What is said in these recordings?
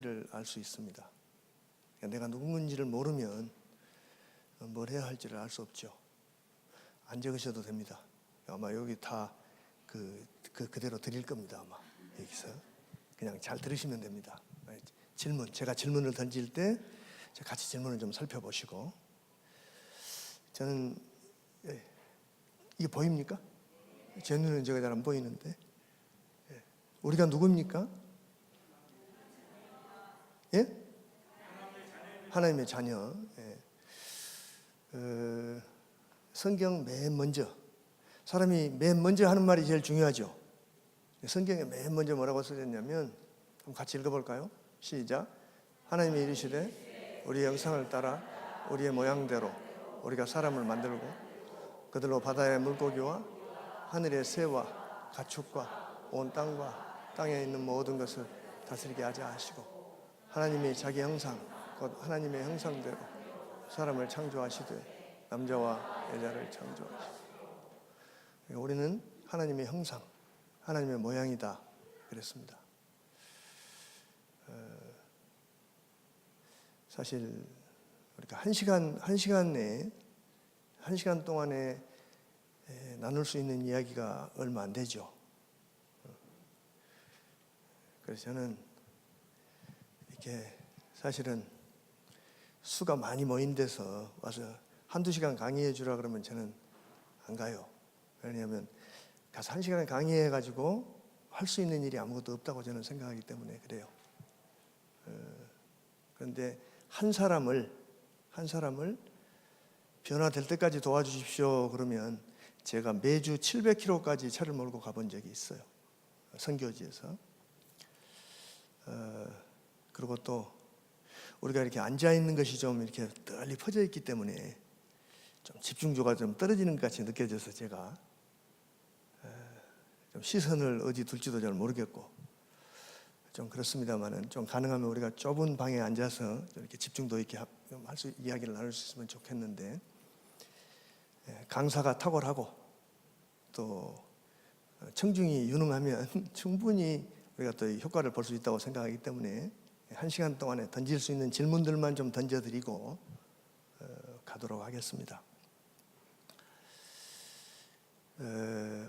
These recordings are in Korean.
를 알 수 있습니다. 내가 누군지를 모르면 뭘 해야 할지를 알 수 없죠. 안 적으셔도 됩니다. 아마 여기 다 그대로 드릴 겁니다. 아마 여기서 그냥 잘 들으시면 됩니다. 제가 질문을 던질 때 같이 질문을 좀 살펴보시고. 저는 이게 보입니까? 제 눈은 제가 잘 안 보이는데 우리가 누굽니까? 예? 하나님의 자녀. 성경 맨 먼저, 사람이 맨 먼저 하는 말이 제일 중요하죠. 성경에 맨 먼저 뭐라고 써졌냐면, 한번 같이 읽어볼까요? 시작. 하나님이 이르시되 우리의 형상을 따라 우리의 모양대로 우리가 사람을 만들고 그들로 바다의 물고기와 하늘의 새와 가축과 온 땅과 땅에 있는 모든 것을 다스리게 하자 하시고, 하나님이 자기 형상 곧 하나님의 형상대로 사람을 창조하시되 남자와 여자를 창조하시고, 우리는 하나님의 형상, 하나님의 모양이다 그랬습니다. 사실 우리가 한 시간 내에, 한 시간 동안에 나눌 수 있는 이야기가 얼마 안 되죠. 그래서 저는 이렇게 사실은 수가 많이 모인 데서 와서 한두 시간 강의해 주라 그러면 저는 안 가요. 왜냐하면 가서 한 시간 강의해 가지고 할 수 있는 일이 아무것도 없다고 저는 생각하기 때문에 그래요. 그런데 한 사람을 변화될 때까지 도와주십시오 그러면 제가 매주 700km까지 차를 몰고 가본 적이 있어요. 선교지에서. 그리고 또 우리가 이렇게 앉아 있는 것이 좀 이렇게 널리 퍼져 있기 때문에 좀 집중도가 좀 떨어지는 것 같이 느껴져서 제가 좀 시선을 어디 둘지도 잘 모르겠고 좀 그렇습니다만은, 좀 가능하면 우리가 좁은 방에 앉아서 이렇게 집중도 있게 이야기를 나눌 수 있으면 좋겠는데, 강사가 탁월하고 또 청중이 유능하면 충분히 우리가 또 효과를 볼 수 있다고 생각하기 때문에 한 시간 동안에 던질 수 있는 질문들만 좀 던져드리고 가도록 하겠습니다.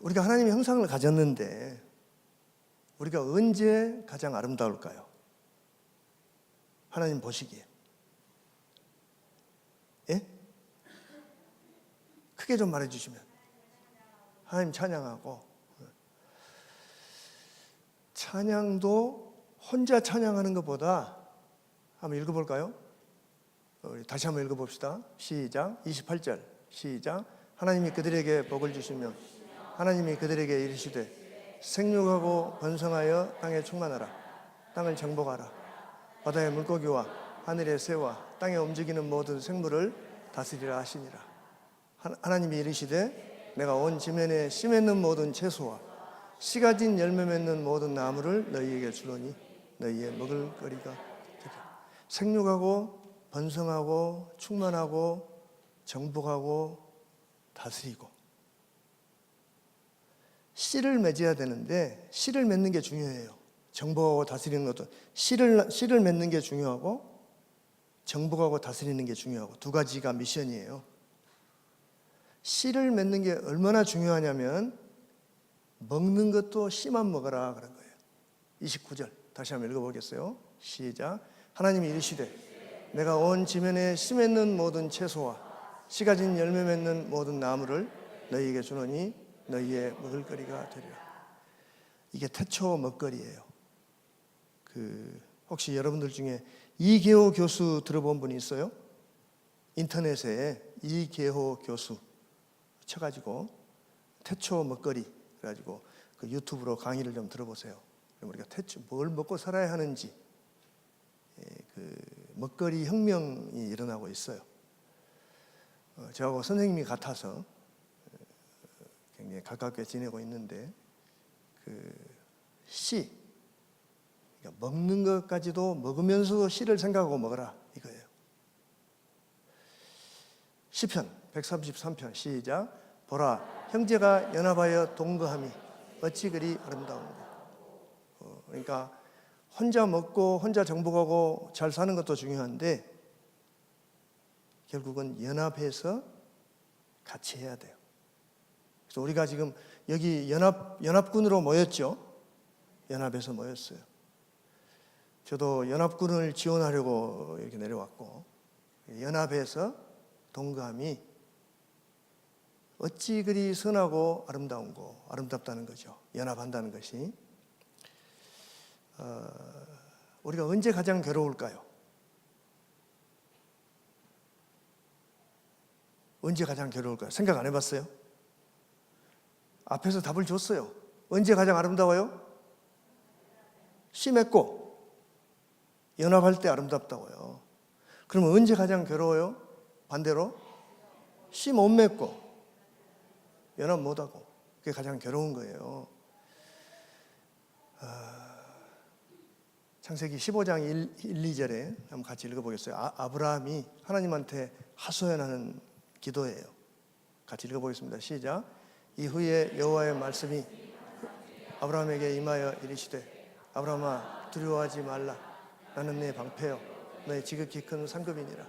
우리가 하나님의 형상을 가졌는데 우리가 언제 가장 아름다울까요? 하나님 보시기에. 예? 크게 좀 말해주시면. 하나님 찬양하고, 찬양도 혼자 찬양하는 것보다, 한번 읽어볼까요? 우리 다시 한번 읽어봅시다. 시작. 28절 시작. 하나님이 그들에게 복을 주시며 하나님이 그들에게 이르시되 생육하고 번성하여 땅에 충만하라. 땅을 정복하라. 바다의 물고기와 하늘의 새와 땅에 움직이는 모든 생물을 다스리라 하시니라. 하나님이 이르시되 내가 온 지면에 씨 맺는 모든 채소와 씨 가진 열매 맺는 모든 나무를 너희에게 주노니 너희의 먹을 거리가 되리라. 생육하고 번성하고 충만하고 정복하고 다스리고, 씨를 맺어야 되는데 씨를 맺는 게 중요해요. 정복하고 다스리는 것도 씨를 맺는 게 중요하고 정복하고 다스리는 게 중요하고, 두 가지가 미션이에요. 씨를 맺는 게 얼마나 중요하냐면 먹는 것도 씨만 먹어라 그런 거예요. 29절 다시 한번 읽어보겠어요. 시작. 하나님이 이르시되 내가 온 지면에 씨 맺는 모든 채소와 씨 가진 열매 맺는 모든 나무를 너희에게 주노니 너희의 먹을거리가 되리라. 이게 태초 먹거리예요. 혹시 여러분들 중에 이계호 교수 들어본 분이 있어요? 인터넷에 이계호 교수 쳐가지고 태초 먹거리 그래가지고 그 유튜브로 강의를 좀 들어보세요. 그럼 우리가 태초 뭘 먹고 살아야 하는지, 그 먹거리 혁명이 일어나고 있어요. 저하고 선생님이 같아서 굉장히 가깝게 지내고 있는데, 씨, 그러니까 먹는 것까지도 먹으면서도 씨를 생각하고 먹어라 이거예요. 시편 133편 시작. 보라, 형제가 연합하여 동거함이 어찌 그리 아름다운가. 그러니까 혼자 먹고 혼자 정복하고 잘 사는 것도 중요한데 결국은 연합해서 같이 해야 돼요. 그래서 우리가 지금 여기 연합군으로 모였죠. 연합해서 모였어요. 저도 연합군을 지원하려고 이렇게 내려왔고, 연합해서 동감이 어찌 그리 선하고 아름답다는 거죠. 연합한다는 것이. 우리가 언제 가장 괴로울까요? 언제 가장 괴로울까요? 생각 안 해봤어요? 앞에서 답을 줬어요. 언제 가장 아름다워요? 심했고 연합할 때 아름답다고요. 그러면 언제 가장 괴로워요? 반대로 씨 못 맺고 연합 못하고, 그게 가장 괴로운 거예요. 창세기 15장 1, 2절에 한번 같이 읽어보겠어요. 아브라함이 하나님한테 하소연하는 기도예요. 같이 읽어보겠습니다. 시작. 이후에 여호와의 말씀이 아브라함에게 임하여 이르시되 아브라함아 두려워하지 말라. 나는 네 방패요 너의 지극히 큰 상급이니라.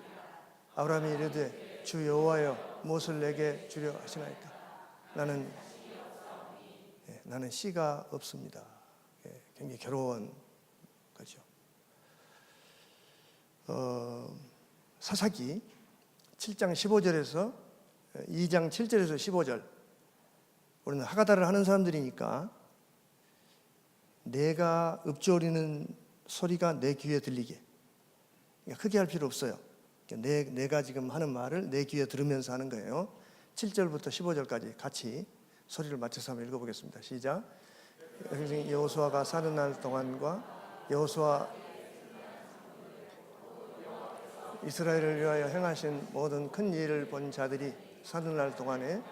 아브라함이 이르되 주 여호와여 무엇을 내게 주려 하시나이까. 나는 씨가 없습니다. 굉장히 괴로운 거죠. 사사기 7장 15절에서 2장 7절에서 15절, 우리는 하가다를 하는 사람들이니까 내가 읊조리는 소리가 내 귀에 들리게, 크게 할 필요 없어요. 내가 지금 하는 말을 내 귀에 들으면서 하는 거예요. 7절부터 15절까지 같이 소리를 맞춰서 한번 읽어보겠습니다. 시작. 여호수아가 사는 날 동안과 여호수아 이스라엘을 위하여 행하신 모든 큰 일을 본 자들이 사는 날 동안에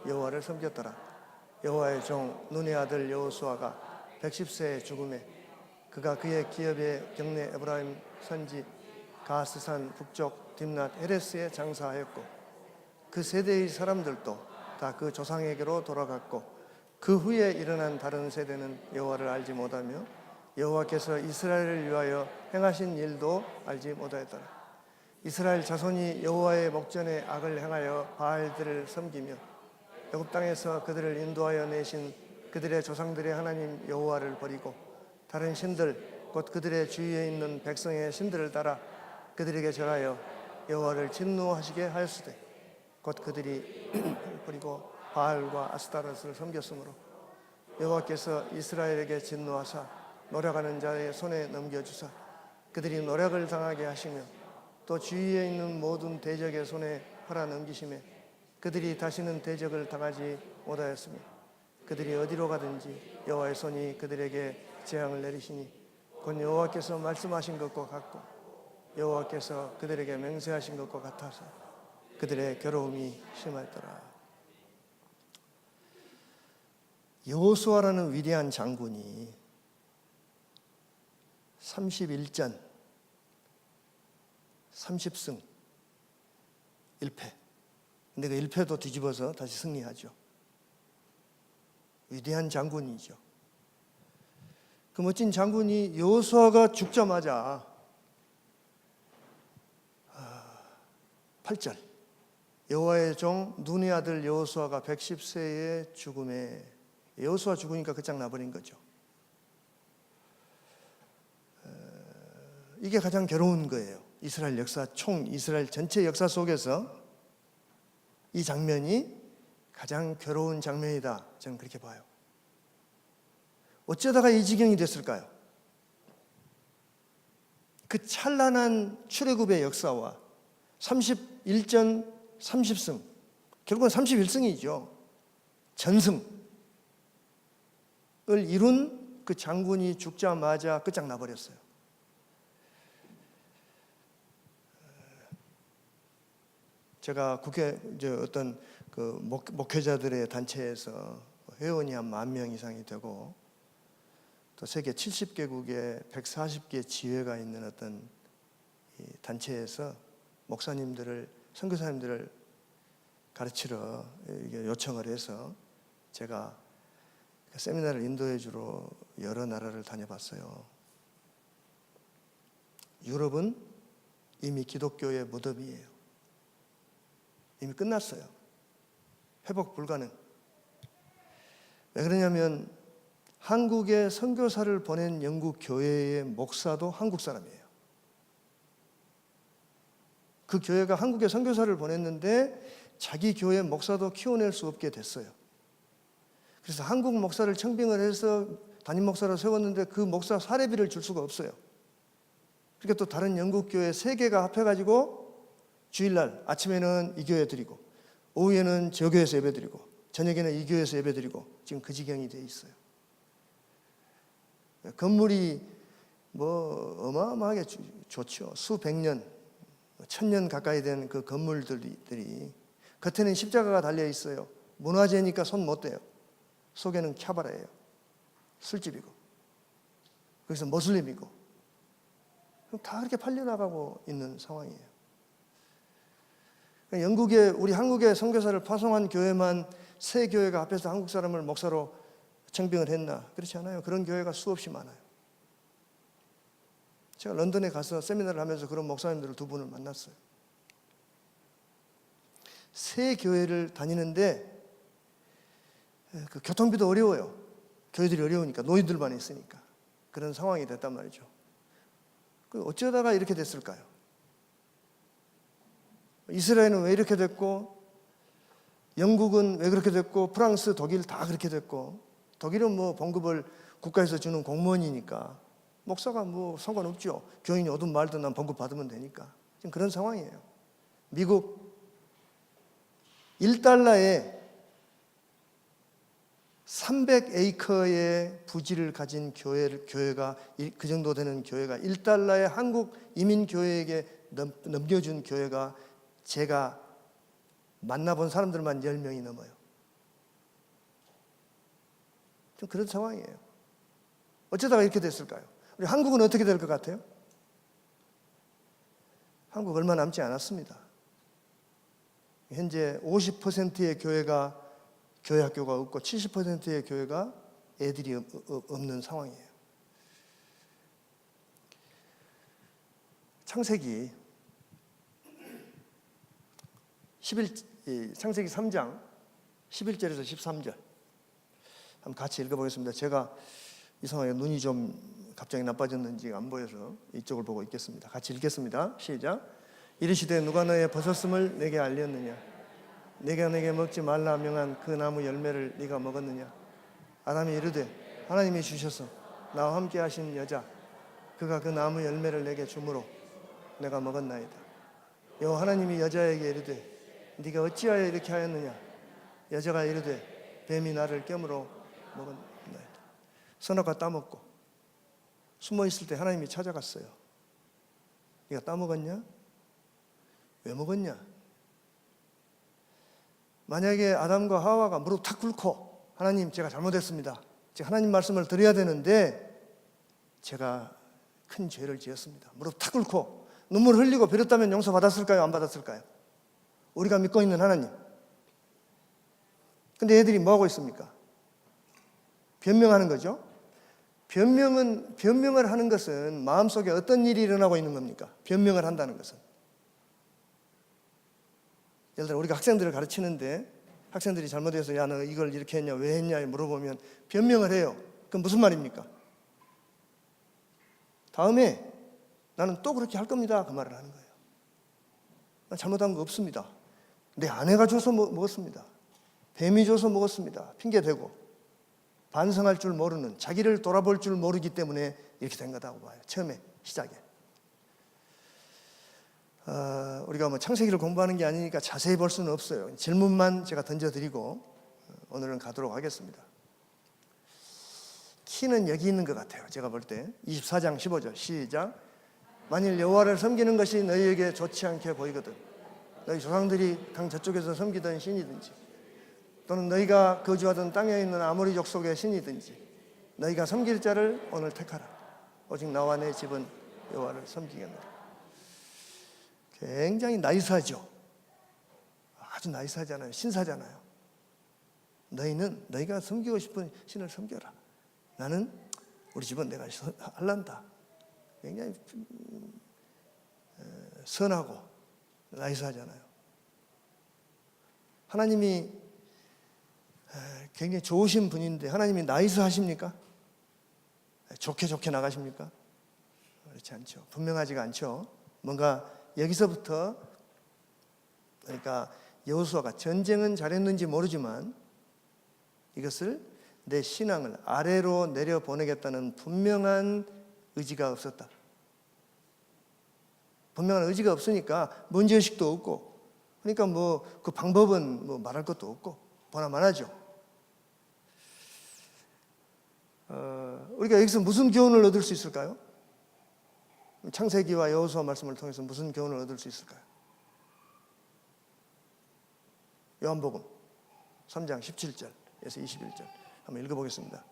여호와를 섬겼더라. 여호와의 종 눈의 아들 여호수아가 110세에 죽음에 그가 그의 기업의 경내 에브라임 산지 가스산 북쪽 딥낫 헤레스에 장사하였고 그 세대의 사람들도 다 그 조상에게로 돌아갔고 그 후에 일어난 다른 세대는 여호와를 알지 못하며 여호와께서 이스라엘을 위하여 행하신 일도 알지 못하였더라. 이스라엘 자손이 여호와의 목전에 악을 행하여 바알들을 섬기며 애굽 땅에서 그들을 인도하여 내신 그들의 조상들의 하나님 여호와를 버리고 다른 신들 곧 그들의 주위에 있는 백성의 신들을 따라 그들에게 절하여 여호와를 진노하시게 하였으되 곧 그들이 버리고 바알과 아스타롯을 섬겼으므로 여호와께서 이스라엘에게 진노하사 노력하는 자의 손에 넘겨주사 그들이 노력을 당하게 하시며 또 주위에 있는 모든 대적의 손에 팔아 넘기심에 그들이 다시는 대적을 당하지 못하였으며 그들이 어디로 가든지 여호와의 손이 그들에게 재앙을 내리시니 곧 여호와께서 말씀하신 것과 같고 여호와께서 그들에게 맹세하신 것과 같아서 그들의 괴로움이 심하였더라. 여호수아라는 위대한 장군이 31전 30승 1패, 근데 그 1패도 뒤집어서 다시 승리하죠. 위대한 장군이죠. 그 멋진 장군이 여호수아가 죽자마자 8절 여호와의 종 눈의 아들 여호수아가 110세의 죽음에, 여호수아 죽으니까 끝장 나버린 거죠. 이게 가장 괴로운 거예요. 이스라엘 역사, 이스라엘 전체 역사 속에서 이 장면이 가장 괴로운 장면이다, 저는 그렇게 봐요. 어쩌다가 이 지경이 됐을까요? 그 찬란한 출애굽의 역사와 31전 30승, 결국은 31승이죠. 전승을 이룬 그 장군이 죽자마자 끝장나버렸어요. 제가 어떤 그 목회자들의 단체에서 회원이 한 10,000명 이상이 되고 또 세계 70개국에 140개 지회가 있는 어떤 이 단체에서 목사님들을, 선교사님들을 가르치러 요청을 해서 제가 세미나를 인도해 주러 여러 나라를 다녀봤어요. 유럽은 이미 기독교의 무덤이에요. 이미 끝났어요. 회복 불가능. 왜 그러냐면 한국에 선교사를 보낸 영국 교회의 목사도 한국 사람이에요. 그 교회가 한국에 선교사를 보냈는데 자기 교회 목사도 키워낼 수 없게 됐어요. 그래서 한국 목사를 청빙을 해서 담임 목사로 세웠는데 그 목사 사례비를 줄 수가 없어요. 그러니까 또 다른 영국 교회 3개가 합해가지고 주일날 아침에는 이 교회 드리고 오후에는 저 교회에서 예배 드리고 저녁에는 이 교회에서 예배 드리고 지금 그 지경이 돼 있어요. 건물이 뭐 어마어마하게 좋죠. 수백 년, 1000년 가까이 된 그 건물들이 겉에는 십자가가 달려 있어요. 문화재니까 손 못 대요. 속에는 캬바레예요. 술집이고 거기서 모슬림이고 다 그렇게 팔려나가고 있는 상황이에요. 영국에 우리 한국에 선교사를 파송한 교회만 3교회가 합해서 한국 사람을 목사로 청빙을 했나? 그렇지 않아요. 그런 교회가 수없이 많아요. 제가 런던에 가서 세미나를 하면서 그런 목사님들을 2분을 만났어요. 3교회를 다니는데 그 교통비도 어려워요. 교회들이 어려우니까 노인들만 있으니까 그런 상황이 됐단 말이죠. 어쩌다가 이렇게 됐을까요? 이스라엘은 왜 이렇게 됐고 영국은 왜 그렇게 됐고 프랑스, 독일 다 그렇게 됐고 독일은 뭐 봉급을 국가에서 주는 공무원이니까 목사가 뭐 상관없죠. 교인이 오든 말든 난 봉급 받으면 되니까 지금 그런 상황이에요. 미국 1달러에 300에이커의 부지를 가진 교회가 그 정도 되는 교회가 1달러에 한국 이민교회에게 넘겨준 교회가 제가 만나본 사람들만 10명이 넘어요. 좀 그런 상황이에요. 어쩌다가 이렇게 됐을까요? 우리 한국은 어떻게 될 것 같아요? 한국 얼마 남지 않았습니다. 현재 50%의 교회가 교회 학교가 없고 70%의 교회가 애들이 없는 상황이에요. 창세기 3장 11절에서 13절 한번 같이 읽어보겠습니다. 제가 이상하게 눈이 좀 갑자기 나빠졌는지 안 보여서 이쪽을 보고 읽겠습니다. 같이 읽겠습니다. 시작. 이르시되 누가 너의 벗었음을 내게 알렸느냐? 내가 내게 먹지 말라 명한 그 나무 열매를 네가 먹었느냐? 아담이 이르되 하나님이 주셔서 나와 함께 하신 여자 그가 그 나무 열매를 내게 주므로 내가 먹었나이다. 여호와 하나님이 여자에게 이르되 네가 어찌하여 이렇게 하였느냐? 여자가 이르되 뱀이 나를 깨물어 먹었나이다. 선악과 따먹고 숨어 있을 때 하나님이 찾아갔어요. 네가 따먹었냐? 왜 먹었냐? 만약에 아담과 하와가 무릎 탁 꿇고 하나님 제가 잘못했습니다. 제가 하나님 말씀을 드려야 되는데 제가 큰 죄를 지었습니다. 무릎 탁 꿇고 눈물 흘리고 빌었다면 용서받았을까요? 안 받았을까요? 우리가 믿고 있는 하나님. 근데 애들이 뭐하고 있습니까? 변명하는 거죠. 변명을 하는 것은 마음속에 어떤 일이 일어나고 있는 겁니까? 변명을 한다는 것은. 예를 들어 우리가 학생들을 가르치는데 학생들이 잘못해서 야 너 이걸 이렇게 했냐 왜 했냐 물어보면 변명을 해요. 그럼 무슨 말입니까? 다음에 나는 또 그렇게 할 겁니다. 그 말을 하는 거예요. 난 잘못한 거 없습니다. 내 아내가 줘서 먹었습니다. 뱀이 줘서 먹었습니다. 핑계대고 반성할 줄 모르는 자기를 돌아볼 줄 모르기 때문에 이렇게 된 거다고 봐요. 처음에 시작에. 우리가 뭐 창세기를 공부하는 게 아니니까 자세히 볼 수는 없어요. 질문만 제가 던져드리고 오늘은 가도록 하겠습니다. 키는 여기 있는 것 같아요. 제가 볼 때 24장 15절 시작. 만일 여호와를 섬기는 것이 너희에게 좋지 않게 보이거든 너희 조상들이 강 저쪽에서 섬기던 신이든지 또는 너희가 거주하던 땅에 있는 아모리 족속의 신이든지 너희가 섬길 자를 오늘 택하라. 오직 나와 내 집은 여호와를 섬기겠노라. 굉장히 나이스하죠. 아주 나이스하잖아요. 신사잖아요. 너희가 섬기고 싶은 신을 섬겨라. 나는 우리 집은 내가 할란다. 굉장히 선하고 나이스하잖아요. 하나님이 굉장히 좋으신 분인데 하나님이 나이스하십니까? 좋게 나가십니까? 그렇지 않죠. 분명하지가 않죠. 뭔가 여기서부터, 그러니까 여호수아가 전쟁은 잘했는지 모르지만 이것을 내 신앙을 아래로 내려보내겠다는 분명한 의지가 없었다. 분명한 의지가 없으니까 문제의식도 없고, 그러니까 뭐 그 방법은 뭐 말할 것도 없고 보나마나죠. 우리가 여기서 무슨 교훈을 얻을 수 있을까요? 창세기와 여호수아 말씀을 통해서 무슨 교훈을 얻을 수 있을까요? 요한복음 3장 17절에서 21절 한번 읽어보겠습니다.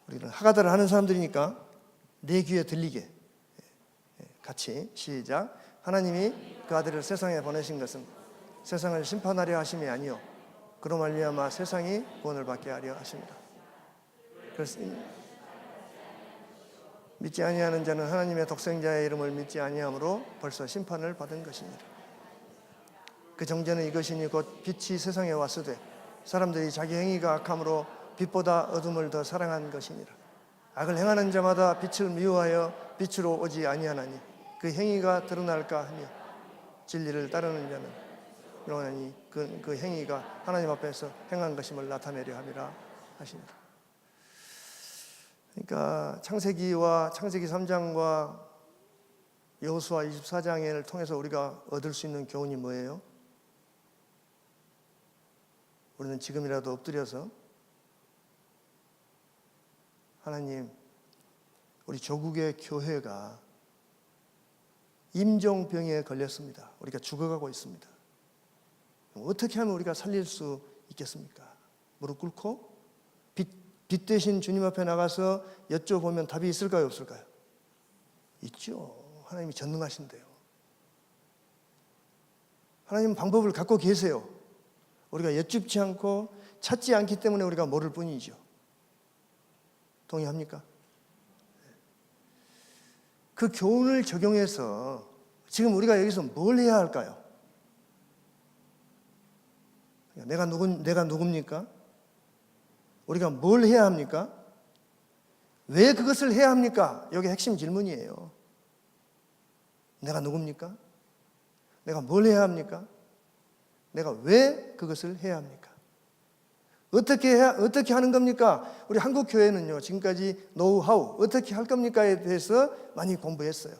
우리는 하가다를 하는 사람들이니까 내 귀에 들리게 같이 시작. 하나님이 그 아들을 세상에 보내신 것은 세상을 심판하려 하심이 아니요 그로 말미암아 세상이 구원을 받게 하려 하십니다. 그래서 믿지 아니하는 자는 하나님의 독생자의 이름을 믿지 아니하므로 벌써 심판을 받은 것입니다. 그 정죄는 이것이니 곧 빛이 세상에 왔으되 사람들이 자기 행위가 악함으로 빛보다 어둠을 더 사랑한 것이니라. 악을 행하는 자마다 빛을 미워하여 빛으로 오지 아니하나니 그 행위가 드러날까 하며 진리를 따르는 자는 영원히 그 행위가 하나님 앞에서 행한 것임을 나타내려 함이라 하십니다. 그러니까 창세기 3장과 여호수아 24장을 통해서 우리가 얻을 수 있는 교훈이 뭐예요? 우리는 지금이라도 엎드려서 하나님, 우리 조국의 교회가 임종병에 걸렸습니다. 우리가 죽어가고 있습니다. 어떻게 하면 우리가 살릴 수 있겠습니까? 무릎 꿇고 빛 대신 주님 앞에 나가서 여쭤보면 답이 있을까요? 없을까요? 있죠. 하나님이 전능하신데요. 하나님은 방법을 갖고 계세요. 우리가 여쭙지 않고 찾지 않기 때문에 우리가 모를 뿐이죠. 동의합니까? 그 교훈을 적용해서 지금 우리가 여기서 뭘 해야 할까요? 내가 누굽니까? 우리가 뭘 해야 합니까? 왜 그것을 해야 합니까? 여기 핵심 질문이에요. 내가 누굽니까? 내가 뭘 해야 합니까? 내가 왜 그것을 해야 합니까? 어떻게 하는 겁니까? 우리 한국 교회는요, 지금까지 노하우, 어떻게 할 겁니까에 대해서 많이 공부했어요.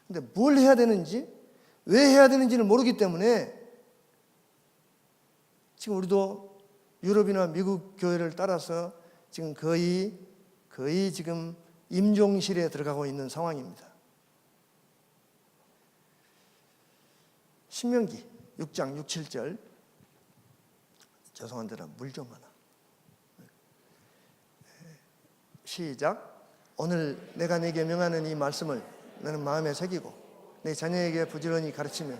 근데 뭘 해야 되는지, 왜 해야 되는지를 모르기 때문에 지금 우리도 유럽이나 미국 교회를 따라서 지금 거의 지금 임종실에 들어가고 있는 상황입니다. 신명기 6장 6, 7절 죄송한데 물 좀 하나. 시작. 오늘 내가 네게 명하는 이 말씀을 너는 마음에 새기고 내 자녀에게 부지런히 가르치며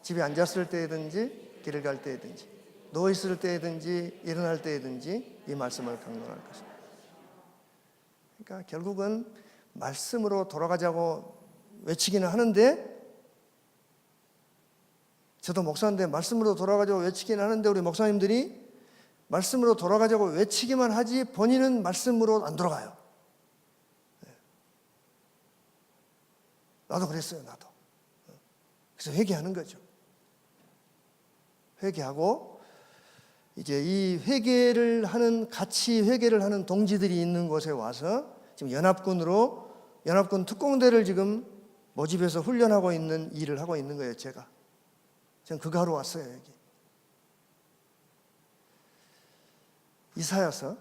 집에 앉았을 때든지 길을 갈 때든지 누워 있을 때든지 일어날 때든지 이 말씀을 강론할 것입니다. 그러니까 결국은 말씀으로 돌아가자고 외치기는 하는데, 저도 목사인데 말씀으로 돌아가자고 외치기는 하는데 우리 목사님들이 말씀으로 돌아가자고 외치기만 하지 본인은 말씀으로 안 돌아가요. 나도 그랬어요. 나도. 그래서 회개하는 거죠. 회개하고 이제 이 회개를 하는, 같이 회개를 하는 동지들이 있는 곳에 와서 지금 연합군 특공대를 지금 모집해서 훈련하고 있는 일을 하고 있는 거예요. 저는 그거 하러 왔어요. 여기 이사야서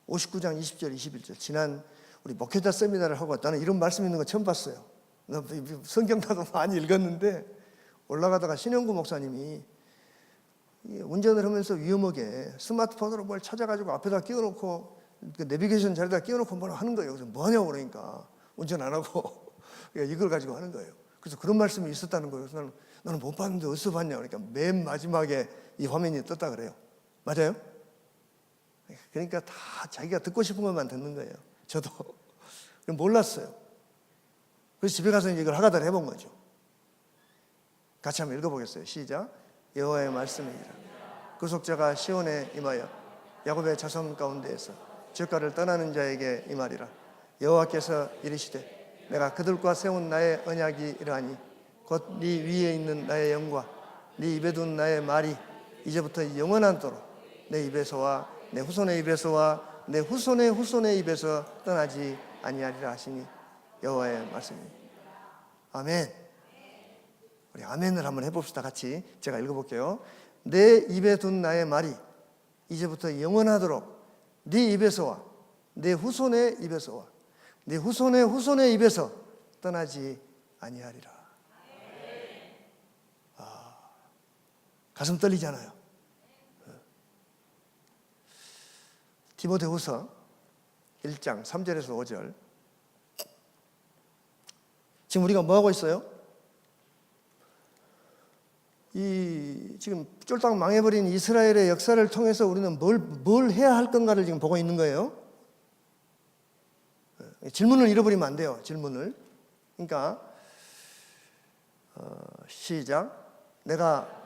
59장 20절 21절 지난 우리 목회자 세미나를 하고 나는 이런 말씀 있는 거 처음 봤어요. 성경 나도 많이 읽었는데 올라가다가 신영구 목사님이 운전을 하면서 위험하게 스마트폰으로 뭘 찾아가지고 앞에다 끼워놓고 그 내비게이션 자리에다 끼워놓고 뭘 하는 거예요. 그래서 뭐 하냐고 그러니까 운전 안 하고 이걸 가지고 하는 거예요. 그래서 그런 말씀이 있었다는 거예요. 그래서 나는 못 봤는데 어디서 봤냐 그러니까 맨 마지막에 이 화면이 떴다 그래요. 맞아요? 그러니까 다 자기가 듣고 싶은 것만 듣는 거예요. 저도 몰랐어요. 그래서 집에 가서 이걸 하가들 해본 거죠. 같이 한번 읽어보겠어요. 시작. 여호와의 말씀이니라. 구속자가 시온에 임하여 야곱의 자손 가운데에서 주가를 떠나는 자에게 임하리라. 여호와께서 이르시되 내가 그들과 세운 나의 언약이 이러하니 곧 네 위에 있는 나의 영과 네 입에 둔 나의 말이 이제부터 영원하도록 내 입에서와 내 후손의 입에서와 내 후손의 후손의 입에서 떠나지 아니하리라 하시니 여호와의 말씀입니다. 아멘. 우리 아멘을 한번 해봅시다. 같이 제가 읽어볼게요. 내 입에 둔 나의 말이 이제부터 영원하도록 네 입에서와 내 후손의 입에서와 네 후손의 후손의 입에서 떠나지 아니하리라. 가슴 떨리잖아요. 디모데후서 1장 3절에서 5절. 지금 우리가 뭐 하고 있어요? 이 지금 쫄딱 망해버린 이스라엘의 역사를 통해서 우리는 뭘 해야 할 건가를 지금 보고 있는 거예요. 질문을 잃어버리면 안 돼요. 질문을. 그러니까 시작. 내가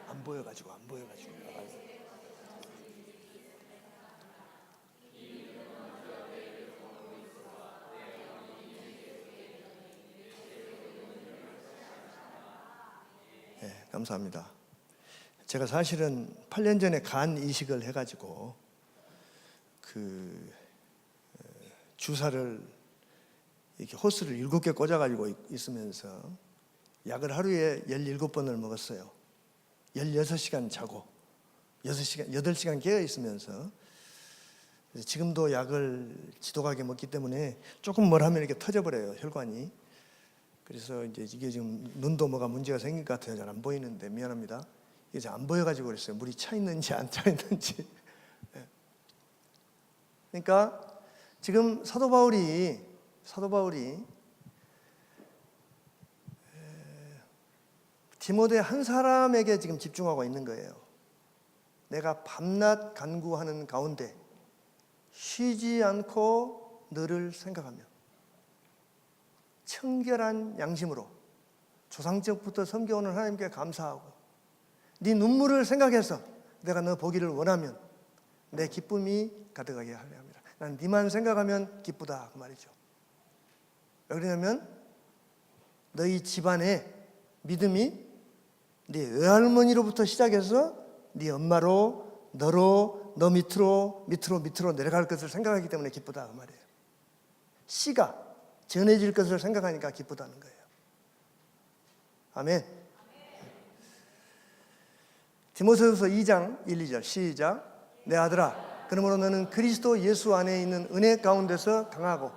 안 보여가지고 네, 감사합니다. 제가 사실은 8년 전에 간 이식을 해가지고 그 주사를 이렇게 호스를 7개 꽂아가지고 있으면서 약을 하루에 17번을 먹었어요. 16시간 자고 8시간 깨어 있으면서. 그래서 지금도 약을 지독하게 먹기 때문에 조금 뭘 하면 이렇게 터져버려요, 혈관이. 그래서 이제 이게 지금 눈도 뭐가 문제가 생긴 것 같아요. 잘 안 보이는데 미안합니다. 이게 잘 안 보여가지고 그랬어요. 물이 차 있는지 안 차 있는지. 그러니까 지금 사도 바울이 디모데 한 사람에게 지금 집중하고 있는 거예요. 내가 밤낮 간구하는 가운데 쉬지 않고 너를 생각하며 청결한 양심으로 조상적부터 섬겨오는 하나님께 감사하고 네 눈물을 생각해서 내가 너 보기를 원하면 내 기쁨이 가득하게 하려 합니다. 난 네만 생각하면 기쁘다 그 말이죠. 왜 그러냐면 너희 집안의 믿음이 네 외할머니로부터 시작해서 네 엄마로 너로 너 밑으로 내려갈 것을 생각하기 때문에 기쁘다 그 말이에요. 씨가 전해질 것을 생각하니까 기쁘다는 거예요. 아멘. 디모데후서 2장 1, 2절 시작. 내 아들아 그러므로 너는 그리스도 예수 안에 있는 은혜 가운데서 강하고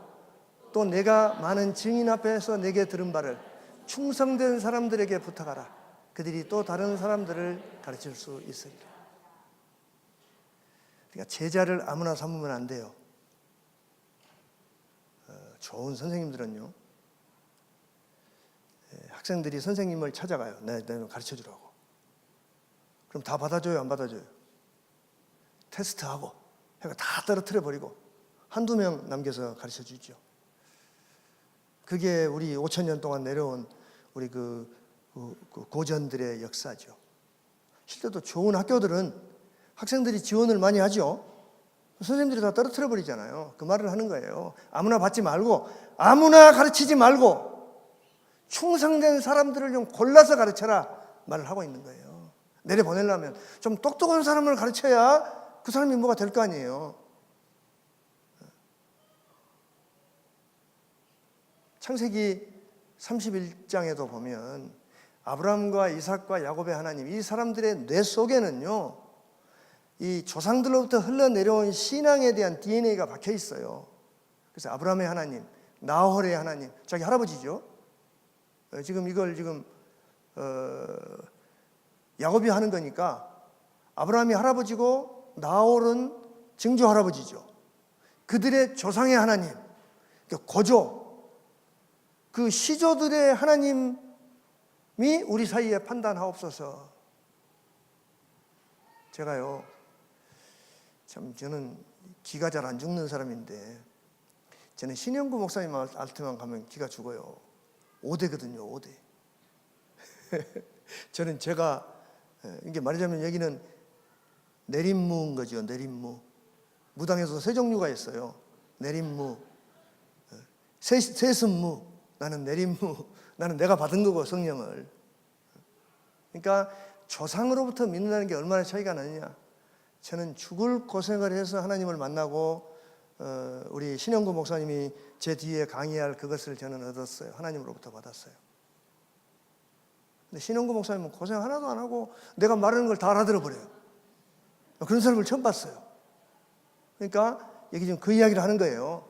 또 내가 많은 증인 앞에서 내게 들은 바를 충성된 사람들에게 부탁하라. 그들이 또 다른 사람들을 가르칠 수 있으리라. 그러니까 제자를 아무나 삼으면 안 돼요. 좋은 선생님들은요, 학생들이 선생님을 찾아가요. 내가 가르쳐주라고. 그럼 다 받아줘요, 안 받아줘요? 테스트하고 해가 다 떨어뜨려 버리고 한두 명 남겨서 가르쳐주죠. 그게 우리 5,000년 동안 내려온 우리 그 고전들의 역사죠. 실제로 좋은 학교들은 학생들이 지원을 많이 하죠. 선생님들이 다 떨어뜨려 버리잖아요. 그 말을 하는 거예요. 아무나 받지 말고, 아무나 가르치지 말고 충성된 사람들을 좀 골라서 가르쳐라 말을 하고 있는 거예요. 내려보내려면 좀 똑똑한 사람을 가르쳐야 그 사람이 뭐가 될 거 아니에요. 창세기 31장에도 보면 아브라함과 이삭과 야곱의 하나님, 이 사람들의 뇌 속에는요, 이 조상들로부터 흘러내려온 신앙에 대한 DNA가 박혀 있어요. 그래서 아브라함의 하나님, 나홀의 하나님, 자기 할아버지죠. 지금 이걸 야곱이 하는 거니까 아브라함이 할아버지고 나홀은 증조 할아버지죠. 그들의 조상의 하나님, 고조, 그 시조들의 하나님이 우리 사이에 판단하옵소서. 제가요, 참 저는 기가 잘 안 죽는 사람인데, 저는 신영구 목사님 알트만 가면 기가 죽어요. 5대거든요, 5대. 저는 제가, 이게 말하자면 여기는 내림무인 거죠, 내림무. 무당에서 세 종류가 있어요. 내림무, 세습무, 나는 내림무. 나는 내가 받은 거고, 성령을. 그러니까 조상으로부터 믿는다는 게 얼마나 차이가 나느냐. 저는 죽을 고생을 해서 하나님을 만나고 우리 신영구 목사님이 제 뒤에 강의할 그것을 저는 얻었어요. 하나님으로부터 받았어요. 근데 신영구 목사님은 고생 하나도 안 하고 내가 말하는 걸 다 알아들어 버려요. 그런 사람을 처음 봤어요. 그러니까 여기 지금 그 이야기를 하는 거예요.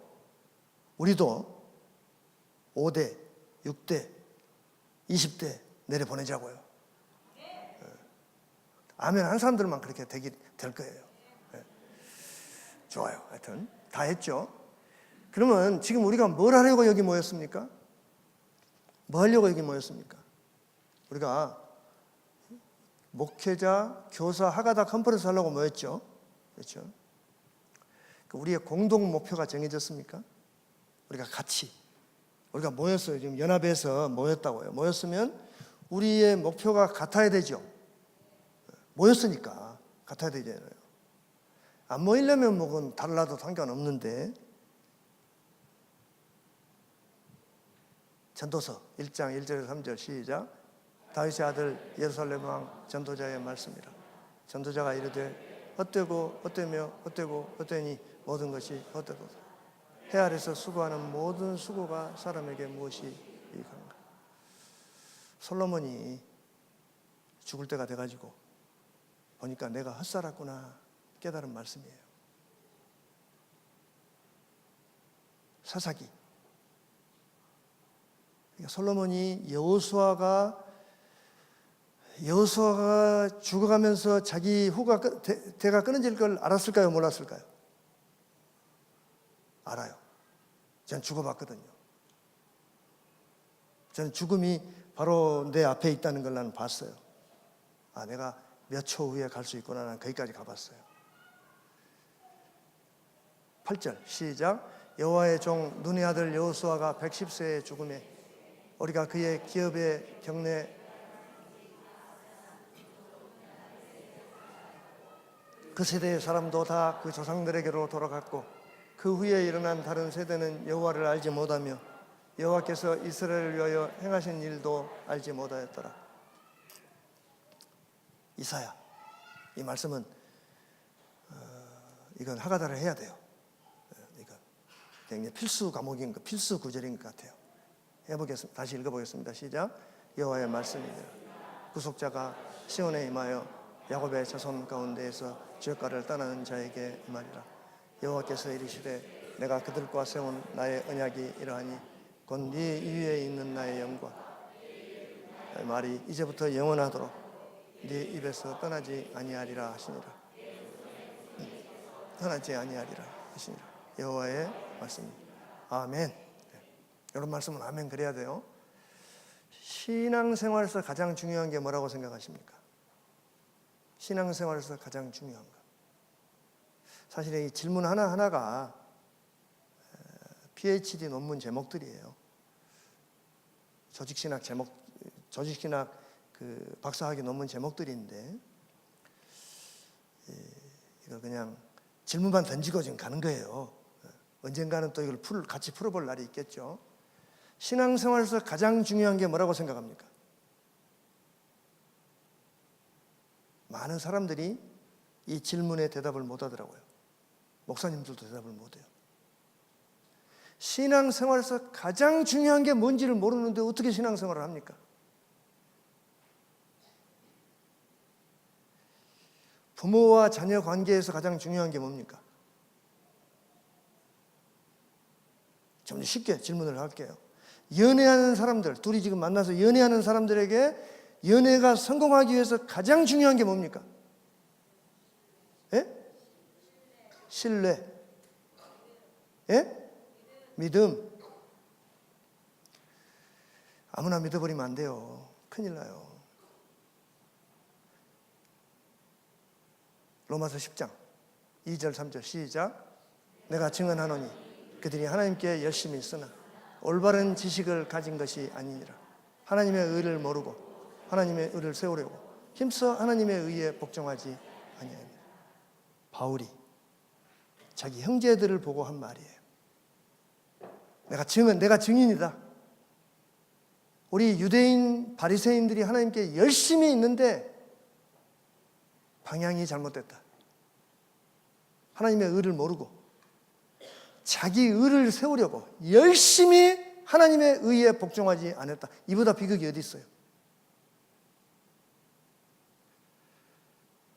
우리도 5대, 6대, 20대 내려보내자고요. 아멘 한 사람들만 그렇게 될 거예요. 좋아요. 하여튼 다 했죠. 그러면 지금 우리가 뭘 하려고 여기 모였습니까? 뭐 하려고 여기 모였습니까? 우리가 목회자, 교사, 하가다 컨퍼런스 하려고 모였죠. 그렇죠? 우리의 공동 목표가 정해졌습니까? 우리가 같이 우리가 모였어요. 지금 연합해서 모였다고요. 모였으면 우리의 목표가 같아야 되죠. 모였으니까 같아야 되잖아요. 안 모이려면 뭐 그건 달라도 상관없는데. 전도서 1장 1절에서 3절 시작. 다윗의 아들 예루살렘 왕 전도자의 말씀이라. 전도자가 이르되 헛되고 헛되며 헛되고 헛되니 모든 것이 헛되도다. 해 아래서 수고하는 모든 수고가 사람에게 무엇이 유익한가. 솔로몬이 죽을 때가 돼가지고 보니까 내가 헛살았구나 깨달은 말씀이에요. 사사기. 그러니까 솔로몬이 여호수아가 죽어가면서 자기 후가 대가 끊어질 걸 알았을까요? 몰랐을까요? 알아요. 전 죽어봤거든요. 저는 죽음이 바로 내 앞에 있다는 걸 나는 봤어요. 아, 내가 몇 초 후에 갈 수 있구나. 나는 거기까지 가봤어요. 8절 시작. 여호와의 종 눈의 아들 여호수아가 110세에 죽음에 우리가 그의 기업의 경내 그 세대의 사람도 다 그 조상들에게로 돌아갔고 그 후에 일어난 다른 세대는 여호와를 알지 못하며 여호와께서 이스라엘을 위하여 행하신 일도 알지 못하였더라. 이사야, 이 말씀은 이건 하가다를 해야 돼요. 이건 굉장히 필수 과목인 것, 필수 구절인 것 같아요. 해보겠습니다. 다시 읽어보겠습니다. 시작. 여호와의 말씀이니라. 구속자가 시온에 임하여 야곱의 자손 가운데에서 죄가를 떠나는 자에게 말이라. 여호와께서 이르시되 내가 그들과 세운 나의 언약이 이러하니 곧 네 위에 있는 나의 영광 말이 이제부터 영원하도록 네 입에서 떠나지 아니하리라 하시니라. 떠나지 아니하리라 하시니라. 여호와의 말씀. 아멘. 이런 말씀은 아멘 그래야 돼요. 신앙생활에서 가장 중요한 게 뭐라고 생각하십니까? 신앙생활에서 가장 중요한 거. 사실 이 질문 하나하나가 PhD 논문 제목들이에요. 조직신학 그 박사학위 논문 제목들인데 이거 그냥 질문만 던지고 지금 가는 거예요. 언젠가는 또 이걸 같이 풀어볼 날이 있겠죠. 신앙생활에서 가장 중요한 게 뭐라고 생각합니까? 많은 사람들이 이 질문에 대답을 못 하더라고요. 목사님들도 대답을 못 해요. 신앙생활에서 가장 중요한 게 뭔지를 모르는데 어떻게 신앙생활을 합니까? 부모와 자녀 관계에서 가장 중요한 게 뭡니까? 좀 쉽게 질문을 할게요. 연애하는 사람들, 둘이 지금 만나서 연애하는 사람들에게 연애가 성공하기 위해서 가장 중요한 게 뭡니까? 예? 신뢰. 예? 믿음. 아무나 믿어버리면 안 돼요. 큰일 나요. 로마서 10장 2절 3절 시작. 내가 증언하노니 그들이 하나님께 열심히 쓰나 올바른 지식을 가진 것이 아니니라. 하나님의 의를 모르고 하나님의 의를 세우려고 힘써 하나님의 의에 복종하지 아니하니라. 바울이 자기 형제들을 보고 한 말이에요. 내가 증인이다. 우리 유대인 바리새인들이 하나님께 열심히 있는데 방향이 잘못됐다. 하나님의 의를 모르고 자기 의를 세우려고 열심히 하나님의 의에 복종하지 않았다. 이보다 비극이 어디 있어요?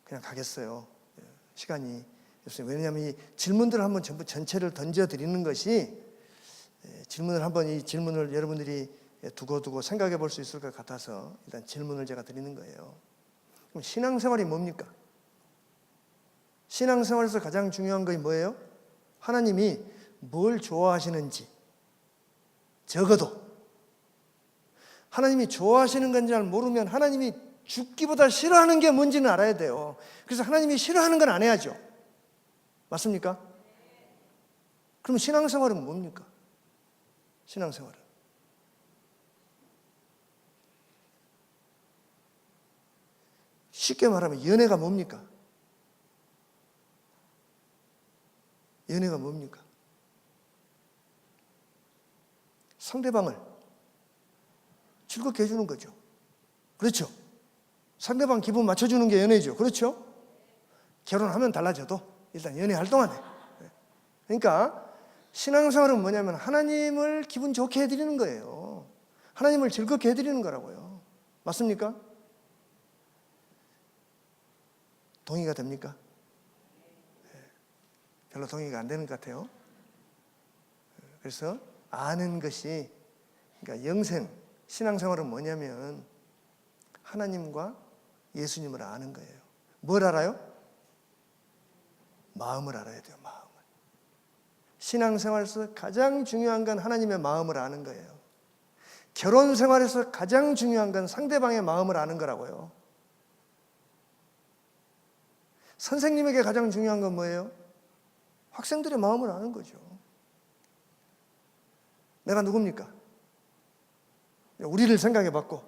그냥 가겠어요. 시간이 없어요. 왜냐하면 이 질문들을 한번 전부 전체를 던져드리는 것이 이 질문을 여러분들이 두고 생각해 볼 수 있을 것 같아서 일단 질문을 제가 드리는 거예요. 그럼 신앙생활이 뭡니까? 신앙생활에서 가장 중요한 것이 뭐예요? 하나님이 뭘 좋아하시는지, 적어도 하나님이 좋아하시는 건지 잘 모르면 하나님이 죽기보다 싫어하는 게 뭔지는 알아야 돼요. 그래서 하나님이 싫어하는 건 안 해야죠. 맞습니까? 그럼 신앙생활은 뭡니까? 신앙생활은 쉽게 말하면 연애가 뭡니까? 연애가 뭡니까? 상대방을 즐겁게 해주는 거죠. 그렇죠? 상대방 기분 맞춰주는 게 연애죠. 그렇죠? 결혼하면 달라져도 일단 연애 활동하네. 그러니까 신앙생활은 뭐냐면 하나님을 기분 좋게 해드리는 거예요. 하나님을 즐겁게 해드리는 거라고요. 맞습니까? 동의가 됩니까? 별로 동의가 안 되는 것 같아요. 그래서 아는 것이, 그러니까 영생, 신앙생활은 뭐냐면 하나님과 예수님을 아는 거예요. 뭘 알아요? 마음을 알아야 돼요. 마음을. 신앙생활에서 가장 중요한 건 하나님의 마음을 아는 거예요. 결혼생활에서 가장 중요한 건 상대방의 마음을 아는 거라고요. 선생님에게 가장 중요한 건 뭐예요? 학생들의 마음을 아는 거죠. 내가 누굽니까? 우리를 생각해 봤고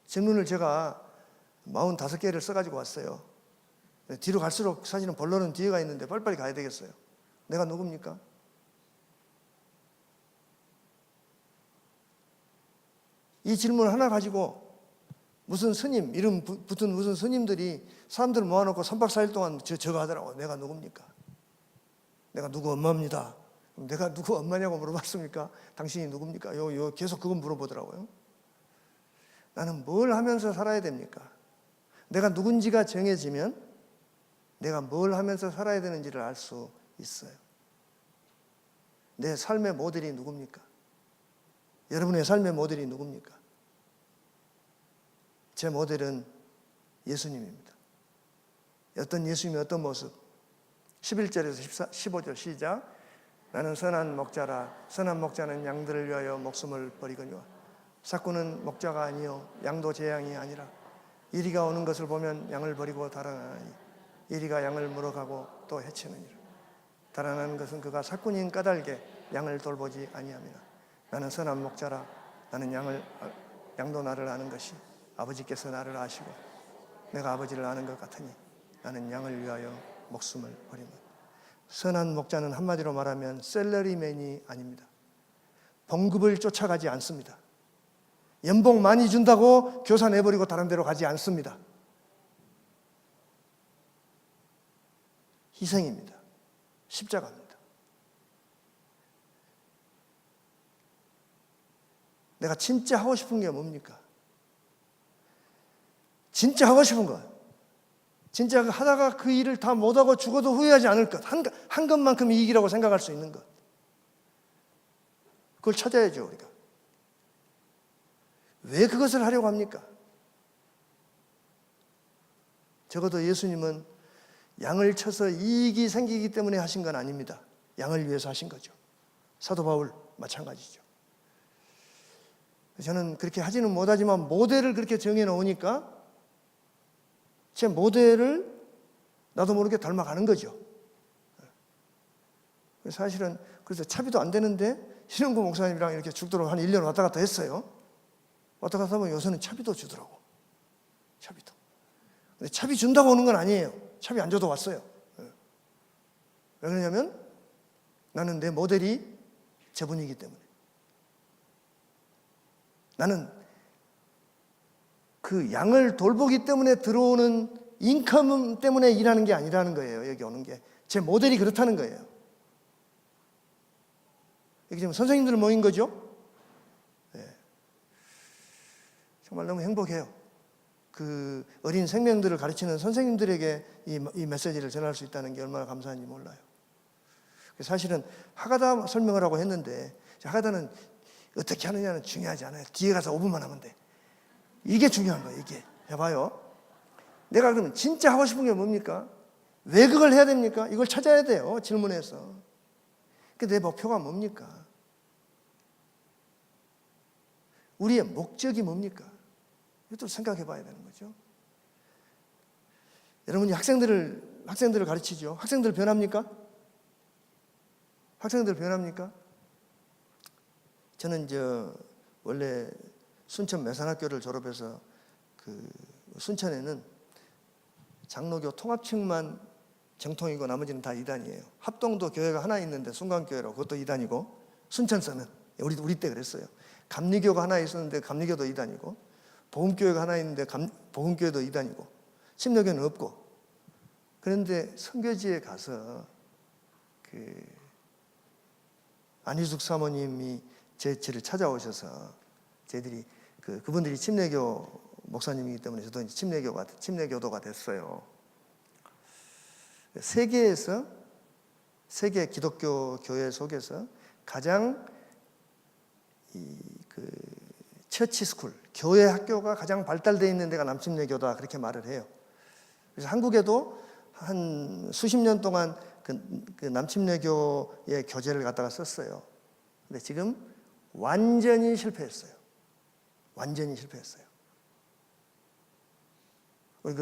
질문을 제가 45개를 써가지고 왔어요. 뒤로 갈수록 사실은 본론은 뒤에가 있는데 빨리빨리 가야 되겠어요. 내가 누굽니까? 이 질문 하나 가지고 무슨 스님, 이름 붙은 무슨 스님들이 사람들 모아놓고 3박 4일 동안 저거 하더라고. 내가 누굽니까? 내가 누구 엄마입니다. 내가 누구 엄마냐고 물어봤습니까? 당신이 누굽니까? 계속 그거 물어보더라고요. 나는 뭘 하면서 살아야 됩니까? 내가 누군지가 정해지면 내가 뭘 하면서 살아야 되는지를 알 수 있어요. 내 삶의 모델이 누굽니까? 여러분의 삶의 모델이 누굽니까? 제 모델은 예수님입니다. 어떤 예수님의 어떤 모습? 11절에서 15절 시작. 나는 선한 목자라. 선한 목자는 양들을 위하여 목숨을 버리거니와 삭구는 목자가 아니요 양도 제 양이 아니라 이리가 오는 것을 보면 양을 버리고 달아나니 이리가 양을 물어가고 또 해치느니라. 달아나는 것은 그가 삭군인 까닭에 양을 돌보지 아니함이라. 나는 선한 목자라. 나는 양도 나를 아는 것이 아버지께서 나를 아시고 내가 아버지를 아는 것 같으니 나는 양을 위하여 목숨을 버리며. 선한 목자는 한마디로 말하면 셀러리맨이 아닙니다. 봉급을 쫓아가지 않습니다. 연봉 많이 준다고 교사 내버리고 다른 데로 가지 않습니다. 희생입니다. 십자가입니다. 내가 진짜 하고 싶은 게 뭡니까? 진짜 하고 싶은 것. 진짜 하다가 그 일을 다 못하고 죽어도 후회하지 않을 것. 한 것만큼 이익이라고 생각할 수 있는 것. 그걸 찾아야죠, 우리가. 왜 그것을 하려고 합니까? 적어도 예수님은 양을 쳐서 이익이 생기기 때문에 하신 건 아닙니다. 양을 위해서 하신 거죠. 사도 바울 마찬가지죠. 저는 그렇게 하지는 못하지만 모델을 그렇게 정해 놓으니까 제 모델을 나도 모르게 닮아가는 거죠. 사실은 그래서 차비도 안 되는데 신영구 목사님이랑 이렇게 죽도록 한 1년 왔다 갔다 했어요. 왔다 갔다 하면 요새는 차비도 주더라고. 차비도. 근데 차비 준다고 오는 건 아니에요. 차비 안 줘도 왔어요. 왜 그러냐면 나는 내 모델이 저분이기 때문에. 나는 그 양을 돌보기 때문에 들어오는 인컴 때문에 일하는 게 아니라는 거예요. 여기 오는 게. 제 모델이 그렇다는 거예요. 여기 지금 선생님들 모인 거죠? 네. 정말 너무 행복해요. 그 어린 생명들을 가르치는 선생님들에게 이 메시지를 전할 수 있다는 게 얼마나 감사한지 몰라요. 사실은 하가다 설명을 하고 했는데 하가다는 어떻게 하느냐는 중요하지 않아요. 뒤에 가서 5분만 하면 돼. 이게 중요한 거예요. 이게. 해봐요. 내가 그러면 진짜 하고 싶은 게 뭡니까? 왜 그걸 해야 됩니까? 이걸 찾아야 돼요. 질문해서. 내 목표가 뭡니까? 우리의 목적이 뭡니까? 이것도 생각해 봐야 되는 거죠. 여러분이 학생들을 가르치죠. 학생들 변합니까? 학생들 변합니까? 저는 원래 순천 매산학교를 졸업해서 그 순천에는 장로교 통합층만 정통이고 나머지는 다 이단이에요. 합동도 교회가 하나 있는데 순강교회로 그것도 이단이고, 순천서는 우리 때 그랬어요. 감리교가 하나 있었는데 감리교도 이단이고, 보험교회가 하나 있는데 보험교회도 이단이고, 침례교는 없고. 그런데 선교지에 가서 안희숙 사모님이 저를 찾아오셔서 저희들이 그분들이 침례교 목사님이기 때문에 저도 이제 침례교도가 됐어요. 세계 기독교 교회 속에서 가장 처치 스쿨, 교회 학교가 가장 발달되어 있는 데가 남침례교다, 그렇게 말을 해요. 그래서 한국에도 한 수십 년 동안 그 남침례교의 교재를 갖다가 썼어요. 근데 지금 완전히 실패했어요. 완전히 실패했어요. 우리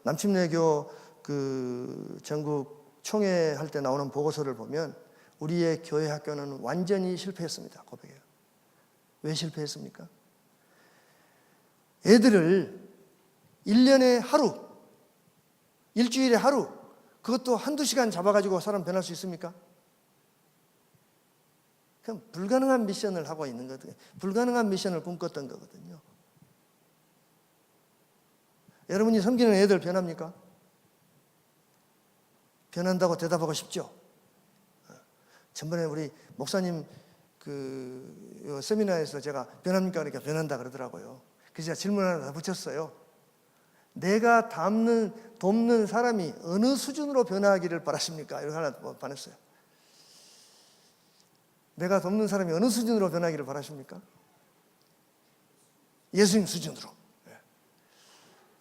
남침례교 전국 총회 할 때 나오는 보고서를 보면 우리의 교회 학교는 완전히 실패했습니다. 고백해요. 왜 실패했습니까? 애들을 1년에 하루, 일주일에 하루, 그것도 한두 시간 잡아가지고 사람 변할 수 있습니까? 그냥 불가능한 미션을 하고 있는 거거든요. 불가능한 미션을 꿈꿨던 거거든요. 여러분이 섬기는 애들 변합니까? 변한다고 대답하고 싶죠? 전번에 우리 목사님 세미나에서 제가 변합니까? 그러니까 변한다 그러더라고요. 그래서 제가 질문 하나 더 붙였어요. 내가 돕는 사람이 어느 수준으로 변화하기를 바라십니까? 이렇게 하나 보냈어요. 내가 돕는 사람이 어느 수준으로 변하기를 바라십니까? 예수님 수준으로.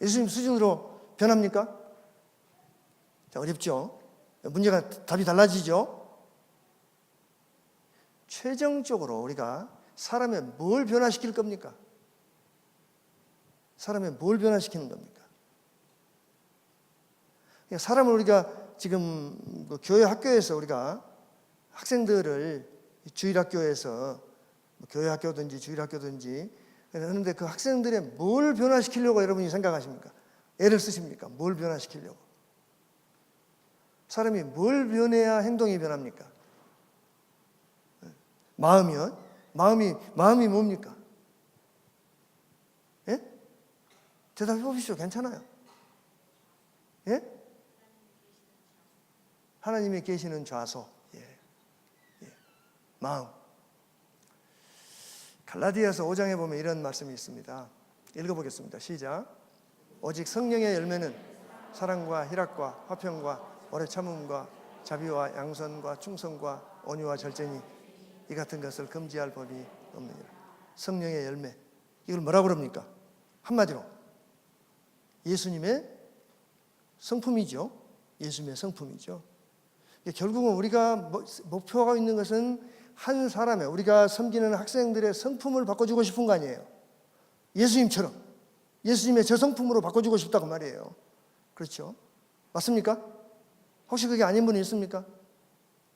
예수님 수준으로 변합니까? 자, 어렵죠? 문제가 답이 달라지죠? 최종적으로 우리가 사람의 뭘 변화시킬 겁니까? 사람의 뭘 변화시키는 겁니까? 사람을 우리가 지금 교회 학교에서 우리가 학생들을 주일학교에서 교회 학교든지 주일학교든지 하는데 그 학생들의 뭘 변화시키려고 여러분이 생각하십니까? 애를 쓰십니까? 뭘 변화시키려고? 사람이 뭘 변해야 행동이 변합니까? 마음이요? 마음이 뭡니까? 예? 대답해 보십시오. 괜찮아요. 예? 하나님이 계시는 좌소. 마음. 갈라디아서 5장에 보면 이런 말씀이 있습니다. 읽어보겠습니다. 시작. 오직 성령의 열매는 사랑과 희락과 화평과 오래 참음과 자비와 양선과 충성과 온유와 절제니 이 같은 것을 금지할 법이 없느니라. 성령의 열매. 이걸 뭐라고 그럽니까? 한마디로 예수님의 성품이죠. 예수님의 성품이죠. 결국은 우리가 목표가 있는 것은 한 사람의, 우리가 섬기는 학생들의 성품을 바꿔주고 싶은 거 아니에요. 예수님처럼 예수님의 저 성품으로 바꿔주고 싶다고 말이에요. 그렇죠? 맞습니까? 혹시 그게 아닌 분이 있습니까?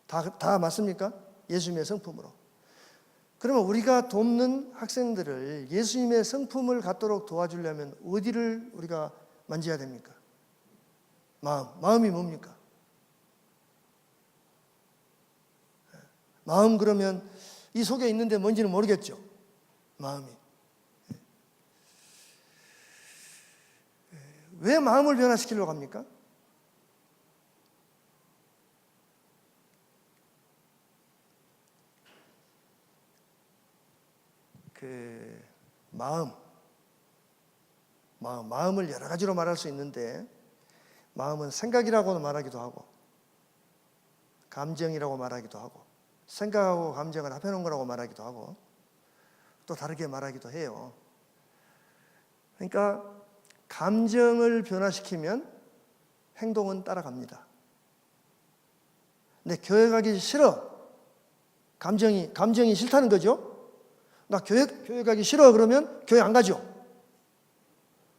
다 맞습니까? 예수님의 성품으로. 그러면 우리가 돕는 학생들을 예수님의 성품을 갖도록 도와주려면 어디를 우리가 만져야 됩니까? 마음이 뭡니까? 마음, 그러면 이 속에 있는데 뭔지는 모르겠죠. 마음이. 왜 마음을 변화시키려고 합니까? 마음을 여러 가지로 말할 수 있는데, 마음은 생각이라고 말하기도 하고 감정이라고 말하기도 하고 생각하고 감정을 합해놓은 거라고 말하기도 하고 또 다르게 말하기도 해요. 그러니까 감정을 변화시키면 행동은 따라갑니다. 근데 교회 가기 싫어. 감정이 싫다는 거죠. 나 교회 가기 싫어. 그러면 교회 안 가죠.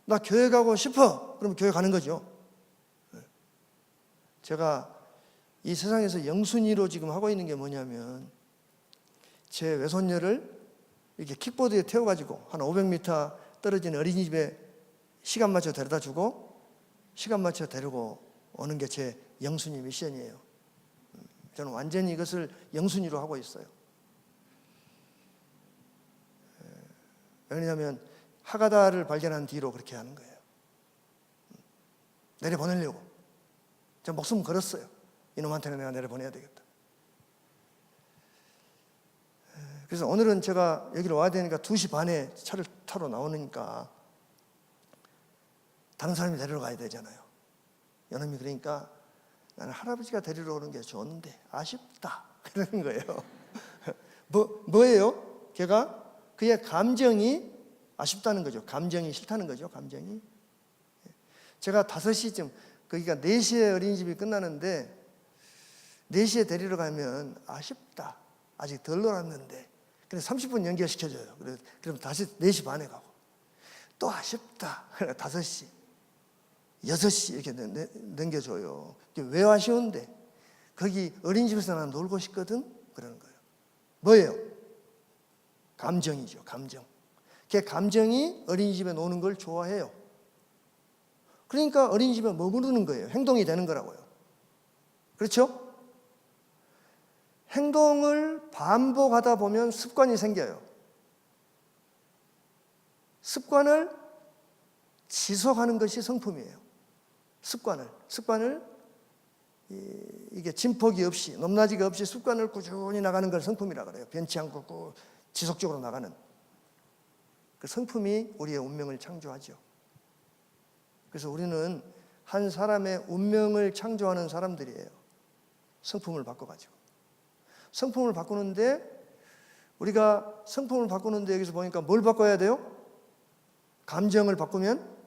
나 교회 가고 싶어. 그러면 교회 가는 거죠. 제가 이 세상에서 영순위로 지금 하고 있는 게 뭐냐면, 제 외손녀를 이렇게 킥보드에 태워가지고 한 500m 떨어진 어린이집에 시간 맞춰 데려다 주고 시간 맞춰 데리고 오는 게 제 영순위 미션이에요. 저는 완전히 이것을 영순위로 하고 있어요. 왜냐하면 하가다를 발견한 뒤로 그렇게 하는 거예요. 내려보내려고. 제가 목숨 걸었어요. 이놈한테는 내가 내려보내야 되겠다. 그래서 오늘은 제가 여기로 와야 되니까 2시 반에 차를 타러 나오니까 다른 사람이 데리러 가야 되잖아요. 연놈이 그러니까 나는 할아버지가 데리러 오는 게 좋은데 아쉽다 그러는 거예요. 뭐예요? 그의 감정이 아쉽다는 거죠. 감정이 싫다는 거죠. 감정이. 제가 5시쯤, 그러니까 4시에 어린이집이 끝나는데 4시에 데리러 가면 아쉽다. 아직 덜 놀았는데. 그래서 30분 연결시켜줘요. 그럼 다시 4시 반에 가고. 또 아쉽다. 5시, 6시 이렇게 넘겨줘요. 왜 아쉬운데? 거기 어린이집에서 난 놀고 싶거든? 그러는 거예요. 뭐예요? 감정이죠. 감정. 걔 감정이 어린이집에 노는 걸 좋아해요. 그러니까 어린이집에 머무르는 거예요. 행동이 되는 거라고요. 그렇죠? 행동을 반복하다 보면 습관이 생겨요. 습관을 지속하는 것이 성품이에요. 습관을 이게 진폭이 없이, 높낮이가 없이 습관을 꾸준히 나가는 걸 성품이라고 그래요. 변치 않고 지속적으로 나가는 그 성품이 우리의 운명을 창조하죠. 그래서 우리는 한 사람의 운명을 창조하는 사람들이에요. 성품을 바꿔가지고. 성품을 바꾸는데, 우리가 성품을 바꾸는데 여기서 보니까 뭘 바꿔야 돼요? 감정을 바꾸면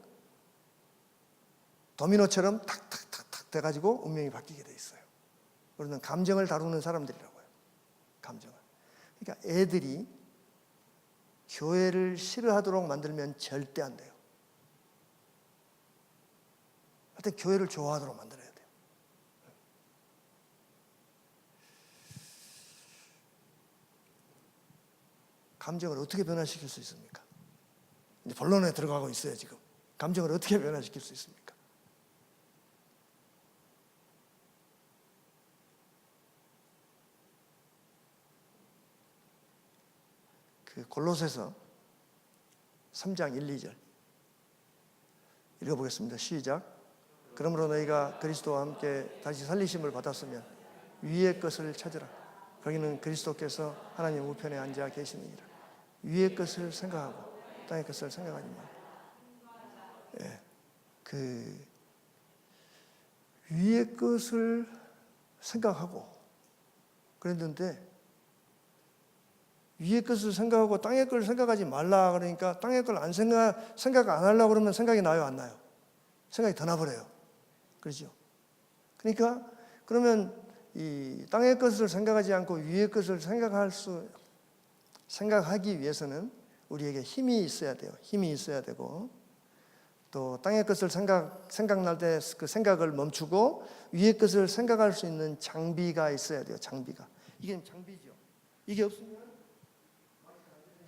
도미노처럼 탁탁탁탁 돼가지고 운명이 바뀌게 돼 있어요. 우리는 감정을 다루는 사람들이라고요. 감정을. 그러니까 애들이 교회를 싫어하도록 만들면 절대 안 돼요. 하여튼 교회를 좋아하도록 만들어야 돼요. 감정을 어떻게 변화시킬 수 있습니까? 이제 본론에 들어가고 있어요. 지금 감정을 어떻게 변화시킬 수 있습니까? 그 골로새서 3장 1, 2절 읽어보겠습니다. 시작. 그러므로 너희가 그리스도와 함께 다시 살리심을 받았으면 위의 것을 찾으라. 거기는 그리스도께서 하나님 우편에 앉아 계시느니라. 위의 것을 생각하고 땅의 것을 생각하지 마. 그 위의 것을 생각하고 그랬는데, 위의 것을 생각하고 땅의 걸 생각하지 말라 그러니까 땅의 걸 생각 안 하려고 그러면 생각이 나요, 안 나요? 생각이 더 나버려요. 그렇죠? 그러니까 그러면 이 땅의 것을 생각하지 않고 위의 것을 생각하기 위해서는 우리에게 힘이 있어야 돼요. 힘이 있어야 되고, 또 땅의 것을 생각날 때 그 생각을 멈추고 위의 것을 생각할 수 있는 장비가 있어야 돼요. 장비가. 이게 장비죠. 이게 없으면,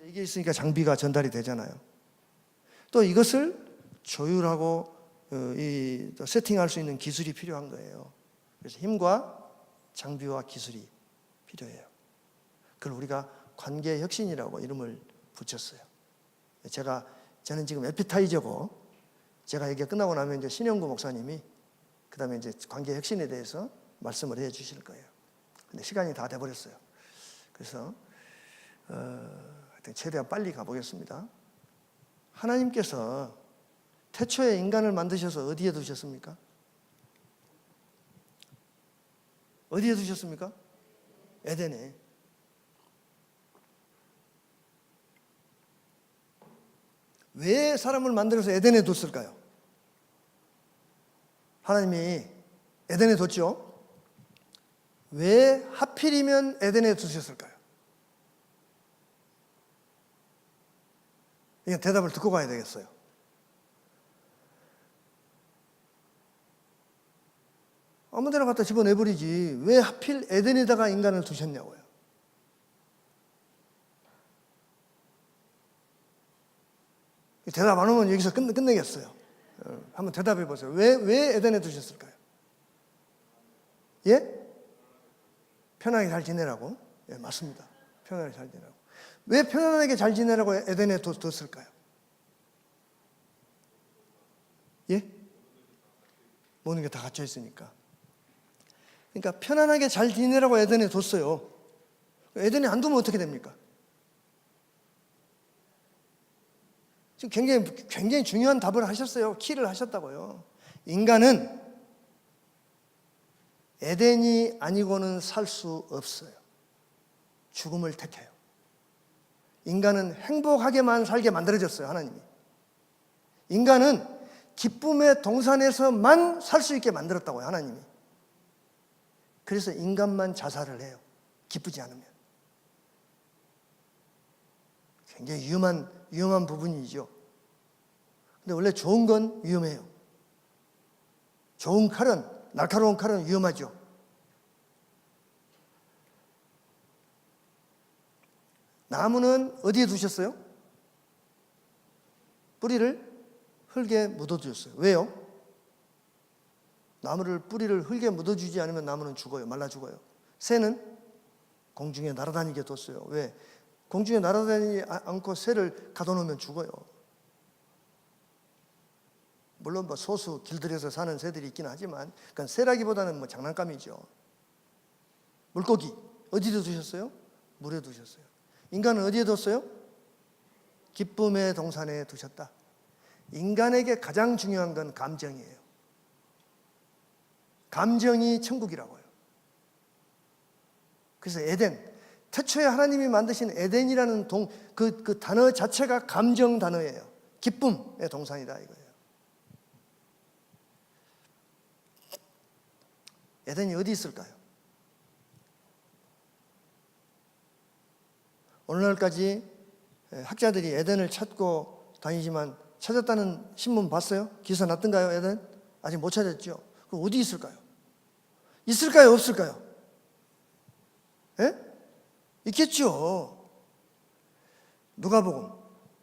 이게 있으니까 장비가 전달이 되잖아요. 또 이것을 조율하고 또 세팅할 수 있는 기술이 필요한 거예요. 그래서 힘과 장비와 기술이 필요해요. 그걸 우리가 관계 혁신이라고 이름을 붙였어요. 저는 지금 에피타이저고, 제가 얘기가 끝나고 나면 이제 신영구 목사님이 그다음에 이제 관계 혁신에 대해서 말씀을 해 주실 거예요. 근데 시간이 다 돼 버렸어요. 그래서 하여튼 최대한 빨리 가보겠습니다. 하나님께서 태초에 인간을 만드셔서 어디에 두셨습니까? 어디에 두셨습니까? 에덴에. 왜 사람을 만들어서 에덴에 뒀을까요? 하나님이 에덴에 뒀죠. 왜 하필이면 에덴에 두셨을까요? 이건 대답을 듣고 가야 되겠어요. 아무 데나 갖다 집어내버리지 왜 하필 에덴에다가 인간을 두셨냐고요. 대답 안 오면 여기서 끝내겠어요. 한번 대답해 보세요. 왜 에덴에 두셨을까요? 예? 편하게 잘 지내라고? 예, 맞습니다. 편하게 잘 지내라고. 왜 편안하게 잘 지내라고 에덴에 뒀을까요? 예? 모든 게 다 갇혀 있으니까. 그러니까 편안하게 잘 지내라고 에덴에 뒀어요. 에덴에 안 두면 어떻게 됩니까? 지금 굉장히 중요한 답을 하셨어요. 키를 하셨다고요. 인간은 에덴이 아니고는 살 수 없어요. 죽음을 택해요. 인간은 행복하게만 살게 만들어졌어요. 하나님이. 인간은 기쁨의 동산에서만 살 수 있게 만들었다고요. 하나님이. 그래서 인간만 자살을 해요. 기쁘지 않으면. 굉장히 위험한 부분이죠. 근데 원래 좋은 건 위험해요. 좋은 칼은, 날카로운 칼은 위험하죠. 나무는 어디에 두셨어요? 뿌리를 흙에 묻어두셨어요. 왜요? 나무를 뿌리를 흙에 묻어주지 않으면 나무는 죽어요. 말라 죽어요. 새는 공중에 날아다니게 뒀어요. 왜? 공중에 날아다니지 않고 새를 가둬놓으면 죽어요. 물론 뭐 소수 길들여서 사는 새들이 있긴 하지만 그건 새라기보다는 뭐 장난감이죠. 물고기 어디에 두셨어요? 물에 두셨어요. 인간은 어디에 뒀어요? 기쁨의 동산에 두셨다. 인간에게 가장 중요한 건 감정이에요. 감정이 천국이라고요. 그래서 에덴, 태초에 하나님이 만드신 에덴이라는 그 단어 자체가 감정 단어예요. 기쁨의 동산이다 이거예요. 에덴이 어디 있을까요? 오늘날까지 학자들이 에덴을 찾고 다니지만 찾았다는 신문 봤어요? 기사 났던가요? 에덴? 아직 못 찾았죠. 그럼 어디 있을까요? 있을까요? 없을까요? 예? 있겠죠. 누가복음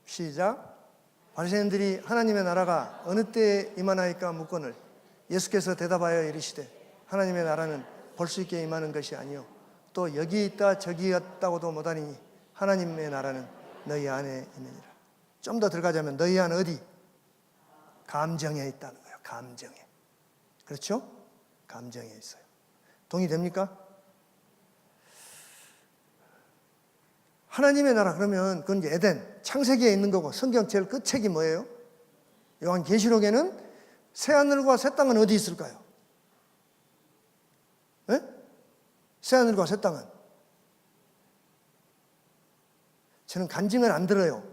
시작. 바리새인들이 하나님의 나라가 어느 때에 임하나이까 묻거늘 예수께서 대답하여 이르시되 하나님의 나라는 볼 수 있게 임하는 것이 아니요 또 여기 있다 저기 있다고도 못하니 하나님의 나라는 너희 안에 있느니라. 좀 더 들어가자면 너희 안에 어디? 감정에 있다는 거예요. 감정에. 그렇죠? 감정에 있어요. 동의됩니까? 하나님의 나라 그러면 그건 이제 에덴, 창세기에 있는 거고 성경 제일 끝책이 뭐예요? 요한계시록에는 새하늘과 새 땅은 어디 있을까요? 네? 새하늘과 새 땅은 저는 간증을 안 들어요.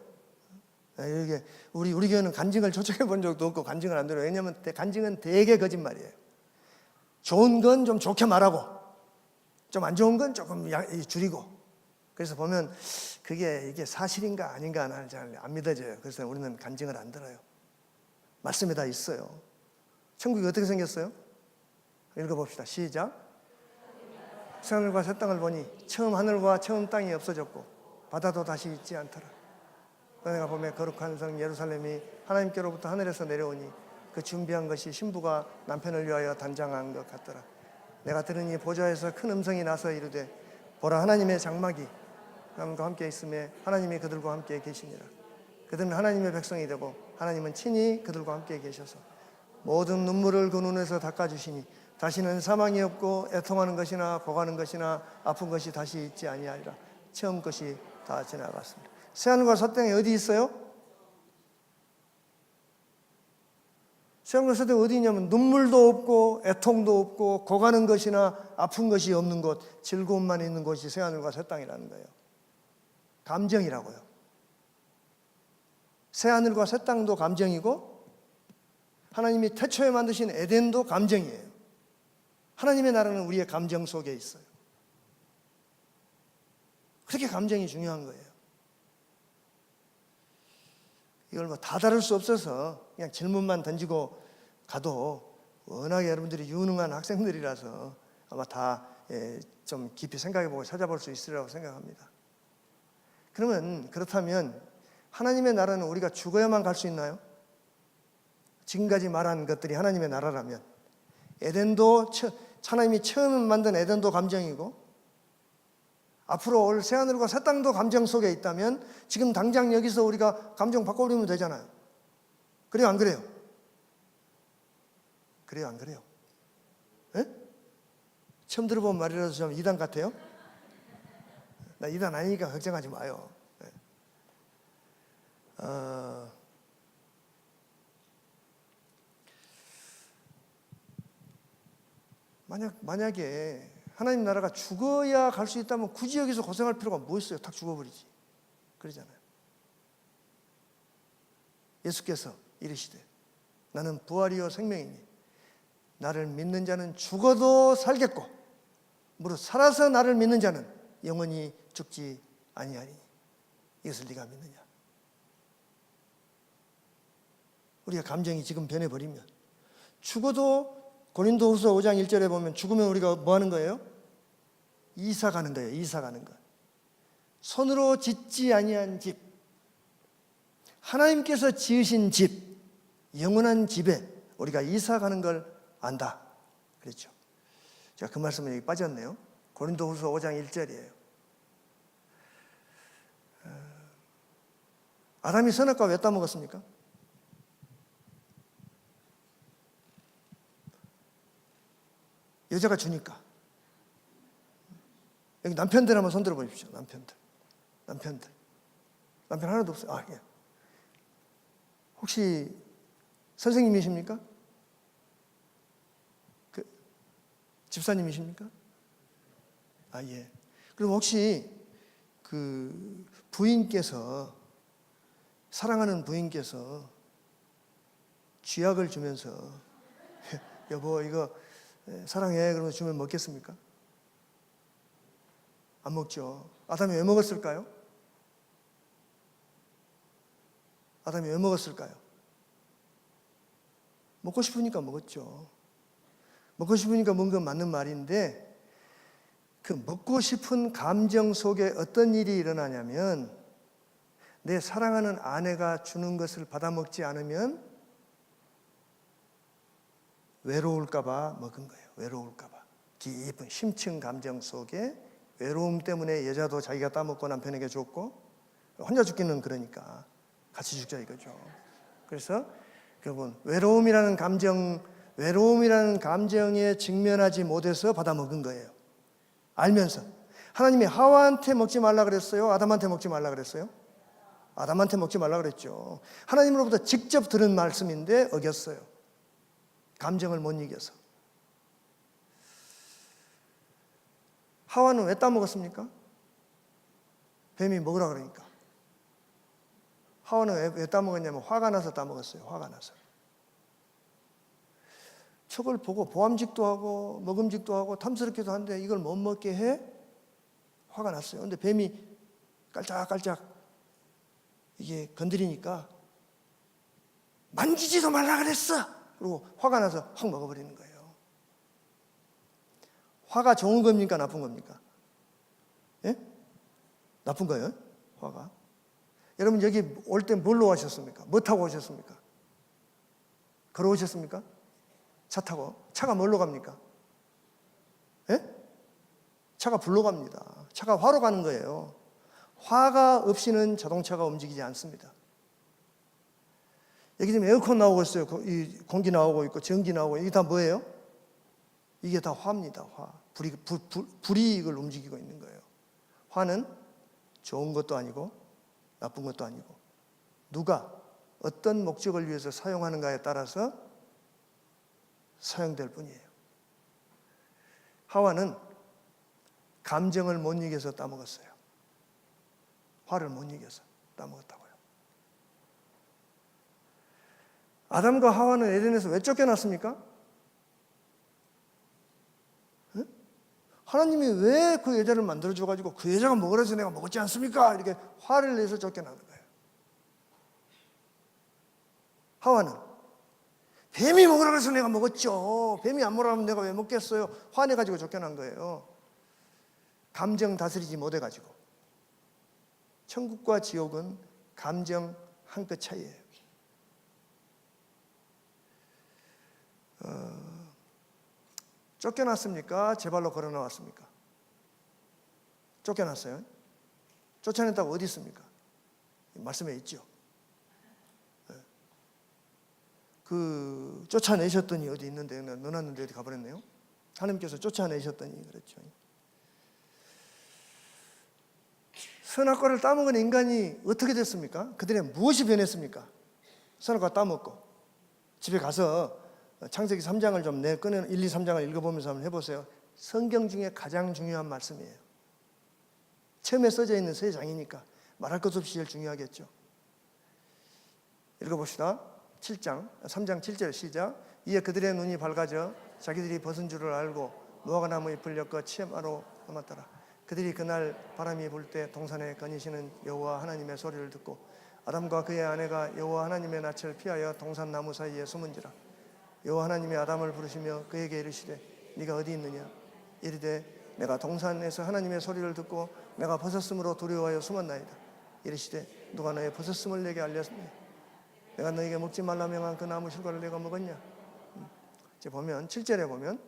이게 우리 교회는 간증을 초청해 본 적도 없고 간증을 안 들어요. 왜냐하면 간증은 되게 거짓말이에요. 좋은 건 좀 좋게 말하고 좀 안 좋은 건 조금 줄이고. 그래서 보면 이게 사실인가 아닌가 나는 잘 안 믿어져요. 그래서 우리는 간증을 안 들어요. 말씀에 다 있어요. 천국이 어떻게 생겼어요? 읽어봅시다. 시작. 새 하늘과 새 땅을 보니 처음 하늘과 처음 땅이 없어졌고 바다도 다시 있지 않더라. 내가 보면 거룩한 성 예루살렘이 하나님께로부터 하늘에서 내려오니 그 준비한 것이 신부가 남편을 위하여 단장한 것 같더라. 내가 들으니 보좌에서 큰 음성이 나서 이르되 보라 하나님의 장막이 하나님과 함께 있음에 하나님이 그들과 함께 계시니라. 그들은 하나님의 백성이 되고 하나님은 친히 그들과 함께 계셔서 모든 눈물을 그 눈에서 닦아주시니 다시는 사망이 없고 애통하는 것이나 고가는 것이나 아픈 것이 다시 있지 아니하리라. 처음 것이 다 지나갔습니다. 새하늘과 새 땅이 어디 있어요? 새하늘과 새 땅이 어디 있냐면 눈물도 없고 애통도 없고 고가는 것이나 아픈 것이 없는 곳, 즐거움만 있는 곳이 새하늘과 새 땅이라는 거예요. 감정이라고요. 새하늘과 새 땅도 감정이고 하나님이 태초에 만드신 에덴도 감정이에요. 하나님의 나라는 우리의 감정 속에 있어요. 그렇게 감정이 중요한 거예요. 이걸 다 다룰 수 없어서 그냥 질문만 던지고 가도 워낙에 여러분들이 유능한 학생들이라서 아마 다 좀 깊이 생각해보고 찾아볼 수 있으리라고 생각합니다. 그렇다면 하나님의 나라는 우리가 죽어야만 갈 수 있나요? 지금까지 말한 것들이 하나님의 나라라면 에덴도 하나님이 처음 만든 에덴도 감정이고 앞으로 올 새하늘과 새 땅도 감정 속에 있다면 지금 당장 여기서 우리가 감정 바꿔버리면 되잖아요. 그래요 안 그래요? 그래요 안 그래요? 에? 처음 들어본 말이라서 좀 이단 같아요? 나 이단 아니니까 걱정하지 마요. 만약에 하나님 나라가 죽어야 갈 수 있다면 굳이 여기서 고생할 필요가 뭐 있어요? 탁 죽어버리지. 그러잖아요. 예수께서 이르시되 나는 부활이요 생명이니 나를 믿는 자는 죽어도 살겠고 무릇 살아서 나를 믿는 자는 영원히 죽지 아니하리니 이것을 네가 믿느냐? 우리가 감정이 지금 변해버리면 죽어도 고린도후서 5장 1절에 보면 죽으면 우리가 뭐 하는 거예요? 이사 가는 거예요. 이사 가는 거. 손으로 짓지 아니한 집, 하나님께서 지으신 집, 영원한 집에 우리가 이사 가는 걸 안다. 그렇죠. 제가 그 말씀은 여기 빠졌네요. 고린도후서 5장 1절이에요. 아담이 선악과 왜 따먹었습니까? 여자가 주니까. 여기 남편들 한번 손들어 보십시오. 남편들. 남편 하나도 없어요. 예. 혹시 선생님이십니까? 집사님이십니까? 예. 그럼 혹시 사랑하는 부인께서 쥐약을 주면서 여보 이거 사랑해 그러면 주면 먹겠습니까? 안 먹죠. 아담이 왜 먹었을까요? 먹고 싶으니까 먹었죠. 먹고 싶으니까 먹은 건 맞는 말인데 그 먹고 싶은 감정 속에 어떤 일이 일어나냐면 내 사랑하는 아내가 주는 것을 받아먹지 않으면 외로울까 봐 먹은 거예요. 외로울까 봐. 깊은 심층 감정 속에 외로움 때문에 여자도 자기가 따먹고 남편에게 줬고 혼자 죽기는 그러니까 같이 죽자 이거죠. 그래서 결국은 외로움이라는 감정에 직면하지 못해서 받아먹은 거예요. 알면서. 하나님이 하와한테 먹지 말라 그랬어요? 아담한테 먹지 말라 그랬어요? 아담한테 먹지 말라 그랬죠. 하나님으로부터 직접 들은 말씀인데 어겼어요. 감정을 못 이겨서. 하와는 왜 따먹었습니까? 뱀이 먹으라 그러니까. 하와는 왜 따먹었냐면 화가 나서 따먹었어요. 화가 나서. 척을 보고 보암직도 하고 먹음직도 하고 탐스럽기도 한데 이걸 못 먹게 해? 화가 났어요. 근데 뱀이 깔짝깔짝 이게 건드리니까 만지지도 말라 그랬어. 그리고 화가 나서 확 먹어버리는 거예요. 화가 좋은 겁니까? 나쁜 겁니까? 예? 나쁜 거예요? 화가. 여러분 여기 올 때 뭘로 오셨습니까? 뭐 타고 오셨습니까? 걸어오셨습니까? 차 타고. 차가 뭘로 갑니까? 예? 차가 불로 갑니다. 차가 화로 가는 거예요. 화가 없이는 자동차가 움직이지 않습니다. 여기 지금 에어컨 나오고 있어요. 이 공기 나오고 있고 전기 나오고 이게 다 뭐예요? 이게 다 화입니다. 화. 불이 이걸 움직이고 있는 거예요. 화는 좋은 것도 아니고 나쁜 것도 아니고 누가 어떤 목적을 위해서 사용하는가에 따라서 사용될 뿐이에요. 하와는 감정을 못 이겨서 따먹었어요. 화를 못 이겨서 따먹었다고요. 아담과 하와는 에덴에서 왜 쫓겨났습니까? 응? 하나님이 왜 그 여자를 만들어줘가지고 그 여자가 먹으라서 내가 먹었지 않습니까? 이렇게 화를 내서 쫓겨나는 거예요. 하와는 뱀이 먹으라고 해서 내가 먹었죠. 뱀이 안 먹으라면 내가 왜 먹겠어요? 화내가지고 쫓겨난 거예요. 감정 다스리지 못해가지고. 천국과 지옥은 감정 한 끗 차이예요. 쫓겨났습니까? 제 발로 걸어 나왔습니까? 쫓겨났어요. 쫓아냈다고 어디 있습니까? 말씀에 있죠. 그 쫓아내셨더니 어디 있는데 넣어놨는데 어디 가버렸네요. 하나님께서 쫓아내셨더니 그랬죠. 선악과를 따먹은 인간이 어떻게 됐습니까? 그들의 무엇이 변했습니까? 선악과 따먹고 집에 가서 창세기 3장을 좀 꺼내 1, 2, 3장을 읽어보면서 한번 해보세요. 성경 중에 가장 중요한 말씀이에요. 처음에 써져 있는 세 장이니까 말할 것 없이 제일 중요하겠죠. 읽어봅시다. 7장, 3장 7절 시작. 이에 그들의 눈이 밝아져 자기들이 벗은 줄을 알고 무화과 나무 잎을 엮어 치마로 감았더라. 그들이 그날 바람이 불 때 동산에 거니시는 여호와 하나님의 소리를 듣고 아담과 그의 아내가 여호와 하나님의 낯을 피하여 동산 나무 사이에 숨은지라. 여호와 하나님이 아담을 부르시며 그에게 이르시되 네가 어디 있느냐? 이르되 내가 동산에서 하나님의 소리를 듣고 내가 벗었으므로 두려워하여 숨었나이다. 이르시되 누가 너의 벗었음을 내게 알렸느냐? 내가 너에게 먹지 말라 명한 그 나무 실과를 내가 먹었냐? 이제 보면 7절에 보면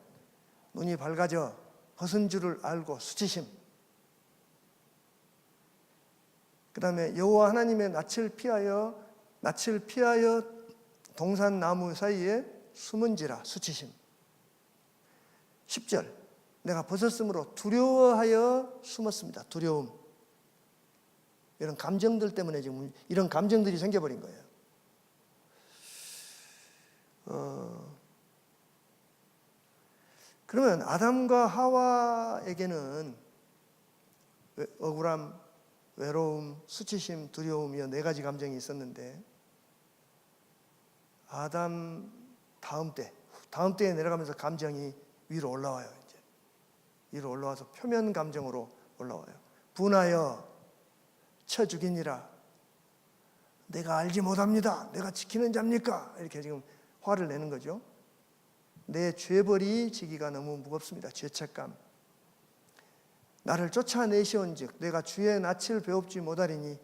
눈이 밝아져 벗은 줄을 알고 수치심. 그 다음에 여호와 하나님의 낯을 피하여 동산 나무 사이에 숨은지라 수치심. 10절 내가 벗었으므로 두려워하여 숨었습니다. 두려움. 이런 감정들 때문에 지금 이런 감정들이 생겨버린 거예요. 그러면 아담과 하와에게는 억울함, 외로움, 수치심, 두려움 이 네 가지 감정이 있었는데 아담 다음 때에 내려가면서 감정이 위로 올라와요. 이제 위로 올라와서 표면 감정으로 올라와요. 분하여 쳐 죽이니라. 내가 알지 못합니다. 내가 지키는 자입니까? 이렇게 지금 화를 내는 거죠. 내 죄벌이 지기가 너무 무겁습니다. 죄책감. 나를 쫓아내시온즉 내가 주의 낯을 배웁지 못하리니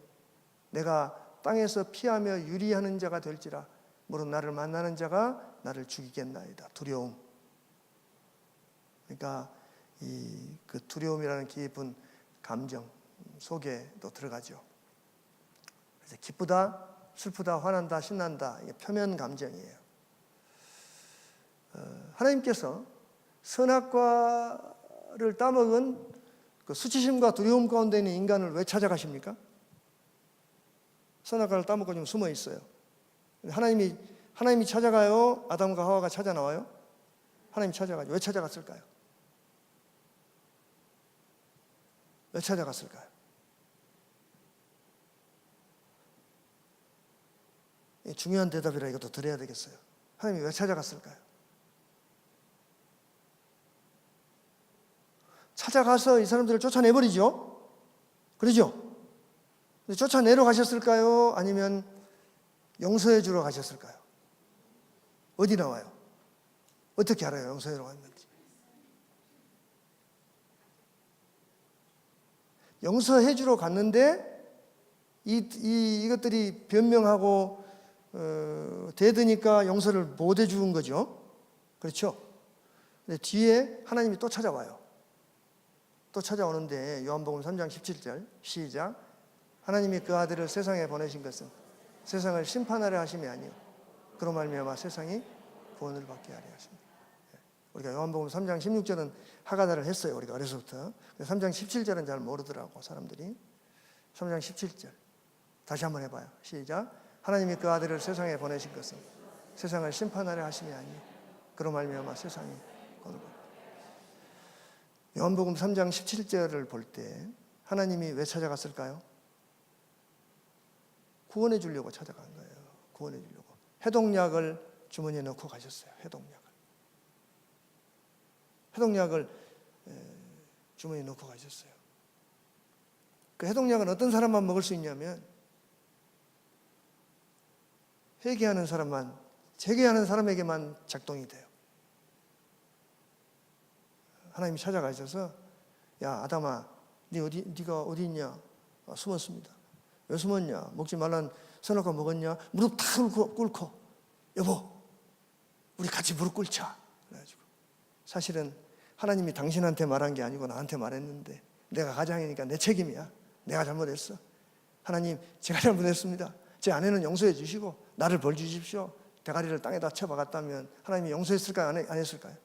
내가 땅에서 피하며 유리하는 자가 될지라. 무릇 나를 만나는 자가 나를 죽이겠나이다. 두려움. 그러니까 그 두려움이라는 깊은 감정 속에 또 들어가죠. 그래서 기쁘다, 슬프다, 화난다, 신난다. 이게 표면 감정이에요. 하나님께서 선악과를 따먹은 그 수치심과 두려움 가운데 있는 인간을 왜 찾아가십니까? 선악과를 따먹고 좀 숨어 있어요. 하나님이 찾아가요? 아담과 하와가 찾아 나와요? 하나님이 찾아가죠. 왜 찾아갔을까요? 왜 찾아갔을까요? 중요한 대답이라 이것도 드려야 되겠어요. 하나님이 왜 찾아갔을까요? 찾아가서 이 사람들을 쫓아내버리죠. 그러죠? 쫓아내러 가셨을까요? 아니면 용서해 주러 가셨을까요? 어디 나와요? 어떻게 알아요? 용서해러 갔는지. 용서해 주러 갔는데 이것들이 변명하고 대드니까 용서를 못 해준 거죠. 그렇죠? 근데 뒤에 하나님이 또 찾아와요. 또 찾아오는데 요한복음 3장 17절 시작. 하나님이 그 아들을 세상에 보내신 것은 세상을 심판하려 하심이 아니요 그로 말미암아 세상이 구원을 받게 하려 하십니다. 우리가 요한복음 3장 16절은 하가다를 했어요. 우리가 어려서부터. 3장 17절은 잘 모르더라고 사람들이. 3장 17절 다시 한번 해봐요. 시작. 하나님이 그 아들을 세상에 보내신 것은 세상을 심판하려 하심이 아니요 그로 말미암아 세상이 구원을 받게. 요한복음 3장 17절을 볼 때 하나님이 왜 찾아갔을까요? 구원해 주려고 찾아간 거예요. 구원해 주려고. 해독약을 주머니에 넣고 가셨어요. 해독약을 주머니에 넣고 가셨어요. 그 해독약은 어떤 사람만 먹을 수 있냐면 회개하는 사람만, 재개하는 사람에게만 작동이 돼요. 하나님이 찾아가셔서 야 아담아 네가 어디 있냐? 숨었습니다. 왜 숨었냐? 먹지 말란 선악과 먹었냐? 무릎 다 꿇고 여보 우리 같이 무릎 꿇자. 그래가지고 사실은 하나님이 당신한테 말한 게 아니고 나한테 말했는데 내가 가장이니까 내 책임이야. 내가 잘못했어. 하나님 제가 잘못했습니다. 제 아내는 용서해 주시고 나를 벌 주십시오. 대가리를 땅에다 쳐박았다면 하나님이 용서했을까요? 안 했을까요?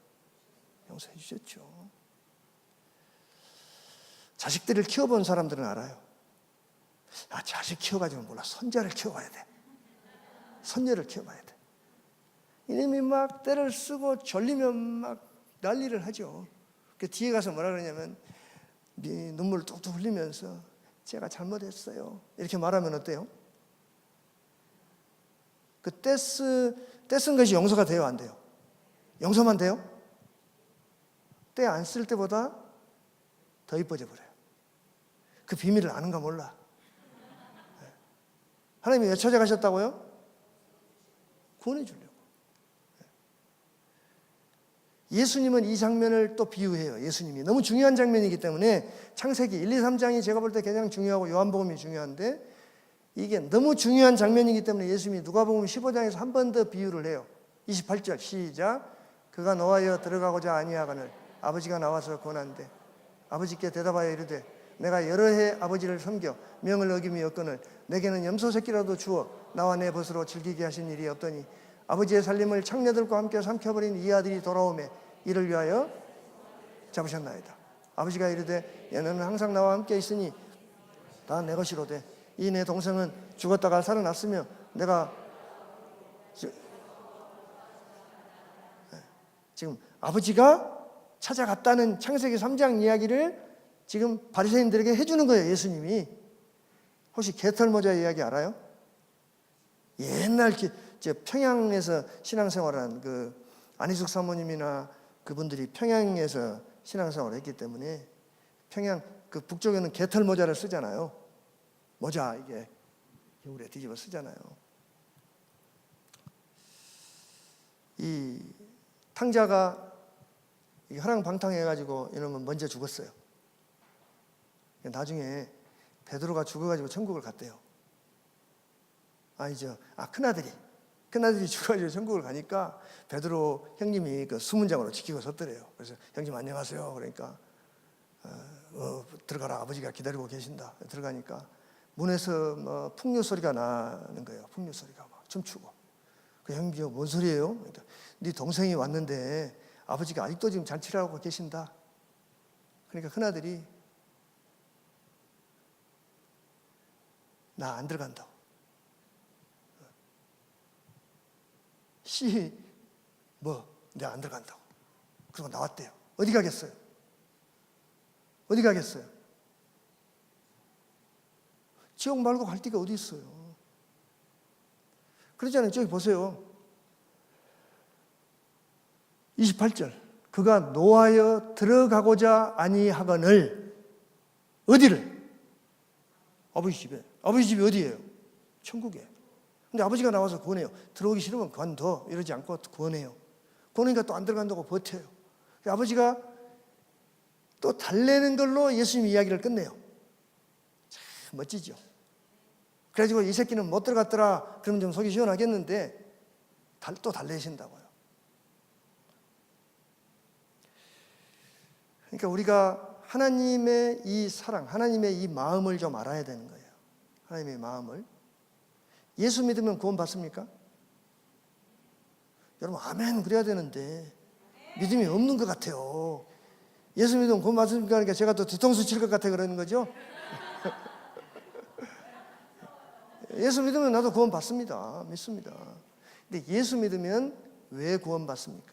용서해 주셨죠. 자식들을 키워본 사람들은 알아요. 자식 키워가지고 몰라. 손자를 키워봐야 돼. 손녀를 키워봐야 돼. 이놈이 막 때를 쓰고 졸리면 막 난리를 하죠. 그 뒤에 가서 뭐라 그러냐면 눈물을 뚝뚝 흘리면서 제가 잘못했어요. 이렇게 말하면 어때요? 그 떼쓴 것이 용서가 돼요? 안 돼요? 용서만 돼요? 때 안 쓸 때보다 더 이뻐져 버려요. 그 비밀을 아는가 몰라. 하나님이 왜 찾아가셨다고요? 구원해 주려고. 예수님은 이 장면을 또 비유해요. 예수님이 너무 중요한 장면이기 때문에 창세기 1, 2, 3장이 제가 볼 때 가장 중요하고 요한복음이 중요한데 이게 너무 중요한 장면이기 때문에 예수님이 누가복음 15장에서 한 번 더 비유를 해요. 28절 시작. 그가 노하여 들어가고자 아니하거늘 아버지가 나와서 권한대 아버지께 대답하여 이르되 내가 여러 해 아버지를 섬겨 명을 어김이었거늘 내게는 염소 새끼라도 주어 나와 내 벗으로 즐기게 하신 일이 없더니 아버지의 살림을 창녀들과 함께 삼켜버린 이 아들이 돌아오매 이를 위하여 잡으셨나이다. 아버지가 이르되 얘는 항상 나와 함께 있으니 다 내 것이로되 이 내 동생은 죽었다가 살아났으며 내가 지금 아버지가 찾아갔다는 창세기 3장 이야기를 지금 바리새인들에게 해주는 거예요. 예수님이. 혹시 개털모자 이야기 알아요? 옛날 평양에서 신앙생활한 그 안희숙 사모님이나 그분들이 평양에서 신앙생활을 했기 때문에 평양 그 북쪽에는 개털모자를 쓰잖아요. 모자 이게 겨울에 뒤집어 쓰잖아요. 이 탕자가 하랑방탕해가지고 이놈은 먼저 죽었어요. 나중에 베드로가 죽어가지고 천국을 갔대요. 큰아들이 죽어가지고 천국을 가니까 베드로 형님이 그 수문장으로 지키고 섰더래요. 그래서 형님 안녕하세요. 그러니까 들어가라 아버지가 기다리고 계신다. 들어가니까 문에서 뭐 풍류 소리가 나는 거예요. 풍류 소리가 막 춤추고. 그 형님 뭔 소리예요? 그러니까 네 동생이 왔는데 아버지가 아직도 지금 잔치를 하고 계신다. 그러니까 큰아들이 나 안 들어간다고. 내가 안 들어간다고. 그러고 나왔대요. 어디 가겠어요? 어디 가겠어요? 지옥 말고 갈 데가 어디 있어요? 그러잖아요. 저기 보세요. 28절. 그가 노하여 들어가고자 아니하거늘. 어디를? 아버지 집에. 아버지 집이 어디예요? 천국에. 근데 아버지가 나와서 구원해요. 들어오기 싫으면 관둬 이러지 않고 구원해요. 구원하니까 또 안 들어간다고 버텨요. 아버지가 또 달래는 걸로 예수님이 이야기를 끝내요. 참 멋지죠. 그래가지고 이 새끼는 못 들어갔더라 그러면 좀 속이 시원하겠는데 또 달래신다고요. 그러니까 우리가 하나님의 이 사랑, 하나님의 이 마음을 좀 알아야 되는 거예요. 하나님의 마음을. 예수 믿으면 구원 받습니까? 여러분 아멘 그래야 되는데 믿음이 없는 것 같아요. 예수 믿으면 구원 받습니까? 그러니까 제가 또 뒤통수 칠 것 같아 그러는 거죠. 예수 믿으면 나도 구원 받습니다. 믿습니다. 근데 예수 믿으면 왜 구원 받습니까?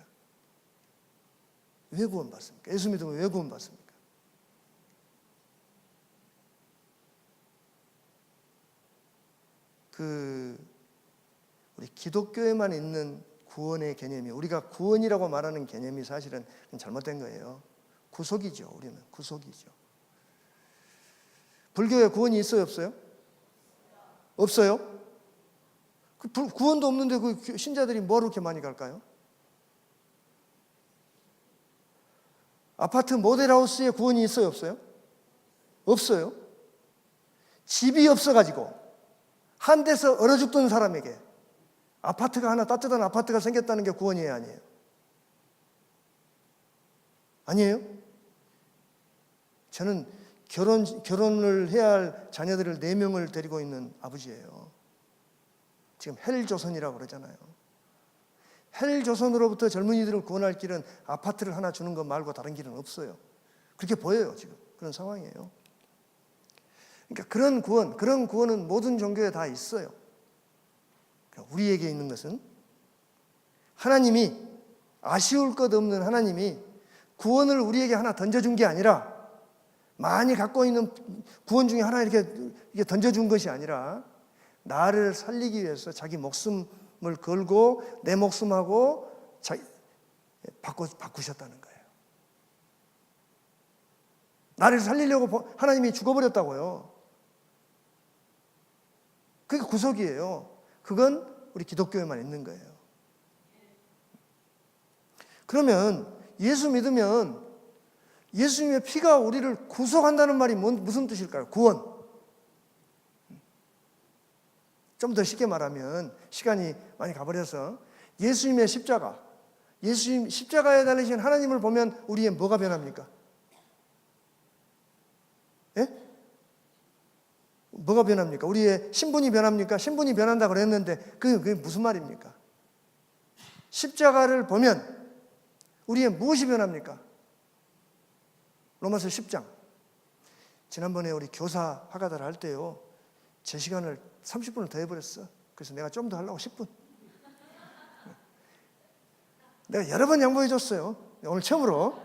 왜 구원 받습니까? 예수 믿으면 왜 구원 받습니까? 우리 기독교에만 있는 구원의 개념이, 우리가 구원이라고 말하는 개념이 사실은 잘못된 거예요. 구속이죠. 우리는 구속이죠. 불교에 구원이 있어요, 없어요? 없어요? 구원도 없는데 그 신자들이 뭐하러 그렇게 많이 갈까요? 아파트 모델하우스에 구원이 있어요, 없어요? 없어요. 집이 없어가지고 한 데서 얼어 죽던 사람에게 아파트가 하나, 따뜻한 아파트가 생겼다는 게 구원이에요, 아니에요? 아니에요? 저는 결혼을 해야 할 자녀들을 4명을 데리고 있는 아버지예요. 지금 헬조선이라고 그러잖아요. 헬조선으로부터 젊은이들을 구원할 길은 아파트를 하나 주는 것 말고 다른 길은 없어요. 그렇게 보여요, 지금. 그런 상황이에요. 그러니까 그런 구원은 모든 종교에 다 있어요. 그러니까 우리에게 있는 것은 하나님이, 아쉬울 것 없는 하나님이 구원을 우리에게 하나 던져준 게 아니라, 많이 갖고 있는 구원 중에 하나 이렇게 던져준 것이 아니라 나를 살리기 위해서 자기 목숨을 걸고 내 목숨하고 바꾸셨다는 거예요. 나를 살리려고 하나님이 죽어버렸다고요. 그게 구속이에요. 그건 우리 기독교에만 있는 거예요. 그러면 예수 믿으면 예수님의 피가 우리를 구속한다는 말이 무슨 뜻일까요? 구원. 좀 더 쉽게 말하면, 시간이 많이 가버려서, 예수님의 십자가, 예수님 십자가에 달리신 하나님을 보면 우리의 뭐가 변합니까? 예? 뭐가 변합니까? 우리의 신분이 변합니까? 신분이 변한다고 그랬는데 그게 무슨 말입니까? 십자가를 보면 우리의 무엇이 변합니까? 로마서 10장. 지난번에 우리 교사 화가들 할 때요, 제 시간을 30분을 더 해버렸어. 그래서 내가 좀 더 하려고 10분. 내가 여러 번 양보해 줬어요. 오늘 처음으로.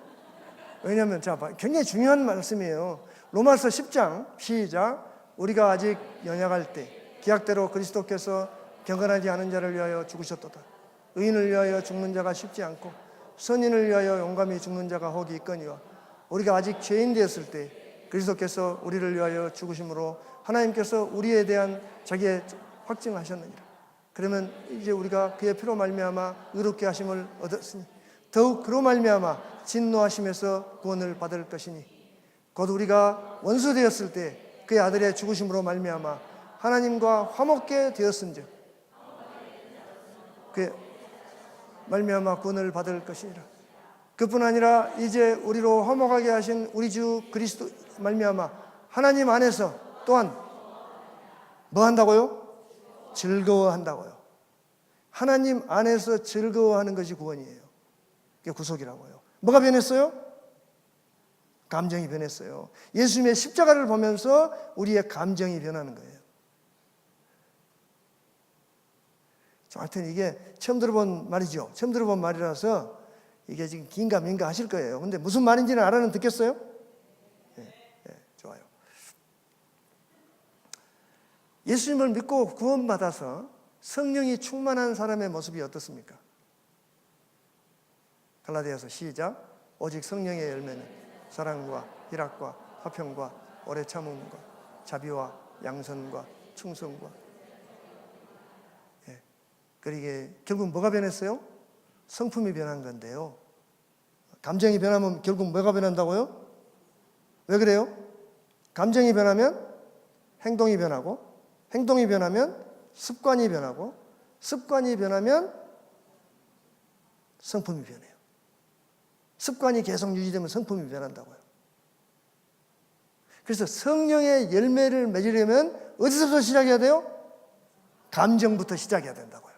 왜냐하면 굉장히 중요한 말씀이에요. 로마서 10장 시작. 우리가 아직 연약할 때 기약대로 그리스도께서 경건하지 않은 자를 위하여 죽으셨도다. 의인을 위하여 죽는 자가 쉽지 않고 선인을 위하여 용감히 죽는 자가 혹이 있거니와 우리가 아직 죄인 되었을 때 그리스도께서 우리를 위하여 죽으심으로 하나님께서 우리에 대한 자기의 확증하셨느니라. 그러면 이제 우리가 그의 피로 말미암아 의롭게 하심을 얻었으니 더욱 그로 말미암아 진노하심에서 구원을 받을 것이니 곧 우리가 원수 되었을 때 그의 아들의 죽으심으로 말미암아 하나님과 화목게 되었은즉 그의 말미암아 구원을 받을 것이니라. 그뿐 아니라 이제 우리로 화목하게 하신 우리 주 그리스도 말미암아 하나님 안에서 또한 뭐 한다고요? 즐거워한다고요. 하나님 안에서 즐거워하는 것이 구원이에요. 그게 구속이라고요. 뭐가 변했어요? 감정이 변했어요. 예수님의 십자가를 보면서 우리의 감정이 변하는 거예요. 하여튼 이게 처음 들어본 말이죠. 처음 들어본 말이라서 이게 지금 긴가민가 하실 거예요. 근데 무슨 말인지는 알아는 듣겠어요? 네, 좋아요. 예수님을 믿고 구원받아서 성령이 충만한 사람의 모습이 어떻습니까? 갈라디아서 시작. 오직 성령의 열매는 사랑과 희락과 화평과 오래 참음과 자비와 양선과 충성과. 예. 그러게 결국 뭐가 변했어요? 성품이 변한 건데요. 감정이 변하면 결국 뭐가 변한다고요? 왜 그래요? 감정이 변하면 행동이 변하고, 행동이 변하면 습관이 변하고, 습관이 변하면 성품이 변해요. 습관이 계속 유지되면 성품이 변한다고요. 그래서 성령의 열매를 맺으려면 어디서부터 시작해야 돼요? 감정부터 시작해야 된다고요.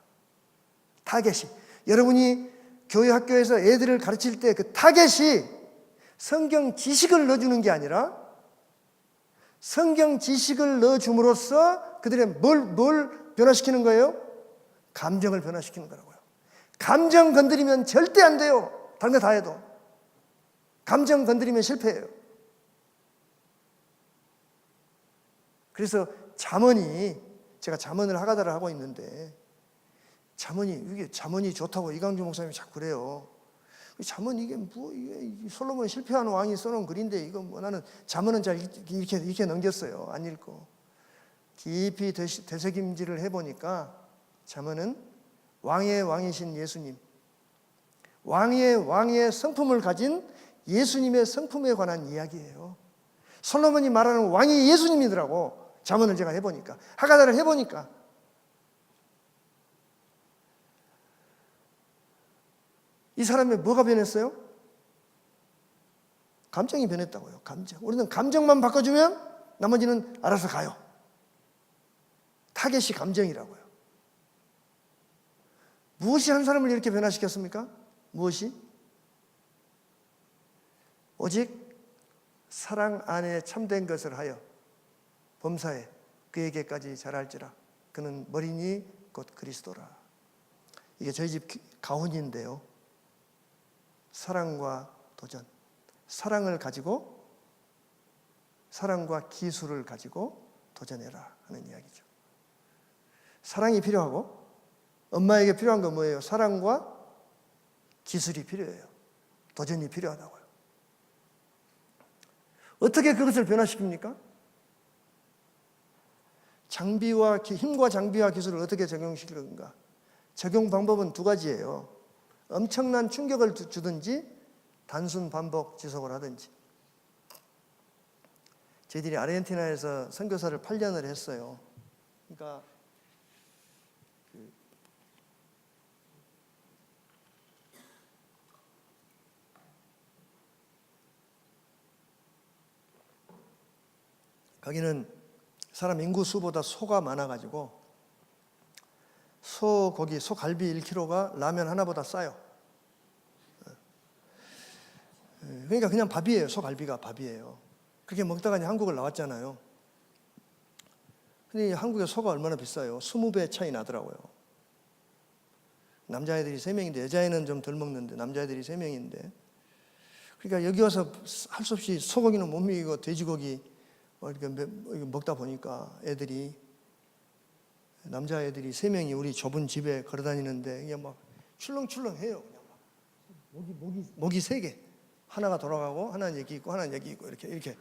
타겟이. 여러분이 교회 학교에서 애들을 가르칠 때 그 타겟이 성경 지식을 넣어주는 게 아니라 성경 지식을 넣어줌으로써 그들의 뭘 변화시키는 거예요? 감정을 변화시키는 거라고요. 감정 건드리면 절대 안 돼요. 다른 거 다 해도. 감정 건드리면 실패해요. 그래서 잠언이, 제가 잠언을 하가다를 하고 있는데 이게 잠언이 좋다고 이강주 목사님이 자꾸 그래요. 잠언 이게 이게 솔로몬 실패한 왕이 써놓은 글인데 이거 나는 잠언은 잘 이렇게 넘겼어요. 안 읽고. 깊이 되새김질을 해보니까 잠언은 왕의 왕이신 예수님, 왕의 성품을 가진 예수님의 성품에 관한 이야기예요. 솔로몬이 말하는 왕이 예수님이더라고. 잠언을 제가 해보니까, 하가다를 해보니까. 이 사람의 뭐가 변했어요? 감정이 변했다고요. 감정. 우리는 감정만 바꿔주면 나머지는 알아서 가요. 타겟이 감정이라고요. 무엇이 한 사람을 이렇게 변화시켰습니까? 무엇이? 오직 사랑 안에 참된 것을 하여 범사에 그에게까지 자랄지라. 그는 머리니 곧 그리스도라. 이게 저희 집 가훈인데요. 사랑과 도전, 사랑을 가지고, 사랑과 기술을 가지고 도전해라 하는 이야기죠. 사랑이 필요하고, 엄마에게 필요한 건 뭐예요? 사랑과 기술이 필요해요. 도전이 필요하다고요. 어떻게 그것을 변화시킵니까? 힘과 장비와 기술을 어떻게 적용시킬 건가? 적용 방법은 두 가지예요. 엄청난 충격을 주든지 단순 반복 지속을 하든지. 저희들이 아르헨티나에서 선교사를 8년을 했어요. 그러니까 거기는 사람 인구 수보다 소가 많아가지고 소고기, 소갈비 1kg가 라면 하나보다 싸요. 그러니까 그냥 밥이에요. 소갈비가 밥이에요. 그렇게 먹다가 한국을 나왔잖아요. 근데 한국의 소가 얼마나 비싸요? 20배 차이 나더라고요. 남자애들이 3명인데 여자애는 좀 덜 먹는데 남자애들이 3명인데, 그러니까 여기 와서 할 수 없이 소고기는 못 먹이고 돼지고기 이렇게 먹다 보니까 남자애들이 3명이 우리 좁은 집에 걸어다니는데 그냥 막 출렁출렁해요. 그냥 막 목이 3개, 하나가 돌아가고 하나는 여기 있고 하나는 여기 있고 이렇게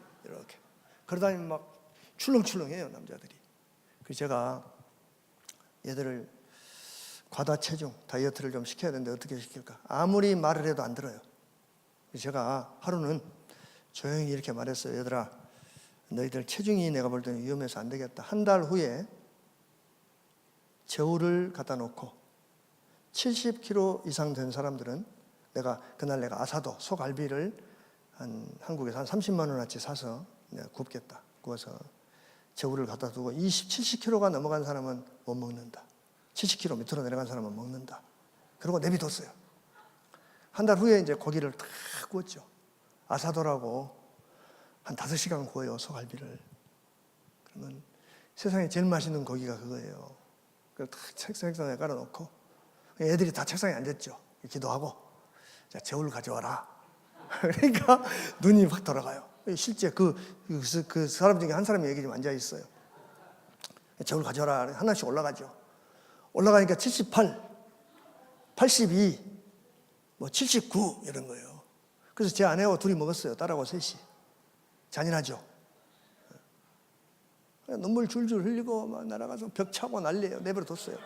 걸어다니면 막 출렁출렁해요, 남자들이. 그래서 제가 얘들을 과다 체중 다이어트를 좀 시켜야 되는데 어떻게 시킬까? 아무리 말을 해도 안 들어요. 그래서 제가 하루는 조용히 이렇게 말했어요. 얘들아, 너희들 체중이 내가 볼 때는 위험해서 안 되겠다. 한 달 후에 저울을 갖다 놓고 70kg 이상 된 사람들은 그날 내가 아사도 소갈비를 한국에서 한 30만 원어치 사서 내가 굽겠다. 구워서 저울을 갖다 두고 70kg가 넘어간 사람은 못 먹는다. 70kg 밑으로 내려간 사람은 먹는다. 그리고 내비뒀어요. 한 달 후에 이제 고기를 탁 구웠죠. 아사도라고 한 5시간 구워요, 소갈비를. 그러면 세상에 제일 맛있는 고기가 그거예요. 그걸 탁 책상에 깔아놓고 애들이 다 책상에 앉았죠. 기도하고, 자, 저울 가져와라. 그러니까 눈이 확 돌아가요. 실제 그 사람 중에 한 사람이 여기 좀 앉아 있어요. 저울 가져와라. 하나씩 올라가죠. 올라가니까 78, 82, 79 이런 거예요. 그래서 제 아내하고 둘이 먹었어요. 딸하고 셋이. 잔인하죠. 눈물 줄줄 흘리고 막 날아가서 벽 차고 난리예요. 내버려뒀어요.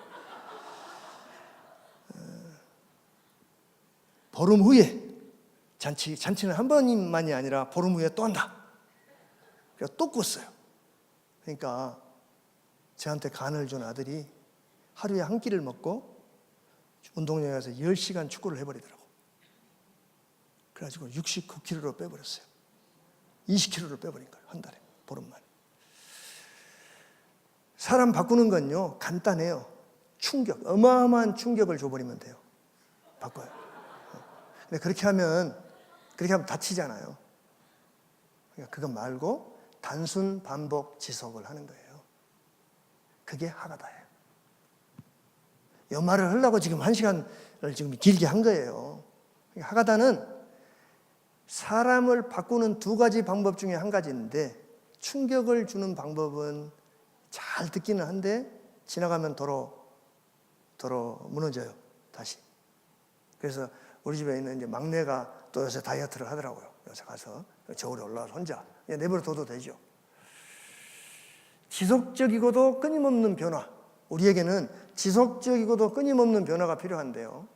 보름 후에 잔치는 한 번만이 아니라 보름 후에 또 한다. 그래서 또 꿨어요. 그러니까 저한테 간을 준 아들이 하루에 한 끼를 먹고 운동장에 가서 10시간 축구를 해버리더라고. 그래가지고 69kg로 빼버렸어요. 20kg를 빼버린 거예요. 한 달에, 보름 만에. 사람 바꾸는 건요, 간단해요. 충격, 어마어마한 충격을 줘버리면 돼요. 바꿔요. 근데 그렇게 하면 다치잖아요. 그러니까 그거 말고 단순 반복 지속을 하는 거예요. 그게 하가다예요. 이 말을 하려고 지금 1시간을 지금 길게 한 거예요. 하가다는 사람을 바꾸는 2가지 방법 중에 한 가지인데, 충격을 주는 방법은 잘 듣기는 한데 지나가면 도로 무너져요. 다시. 그래서 우리 집에 있는 이제 막내가 또 요새 다이어트를 하더라고요. 요새 가서 저울에 올라와서 혼자 내버려둬도 되죠. 지속적이고도 끊임없는 변화. 우리에게는 지속적이고도 끊임없는 변화가 필요한데요.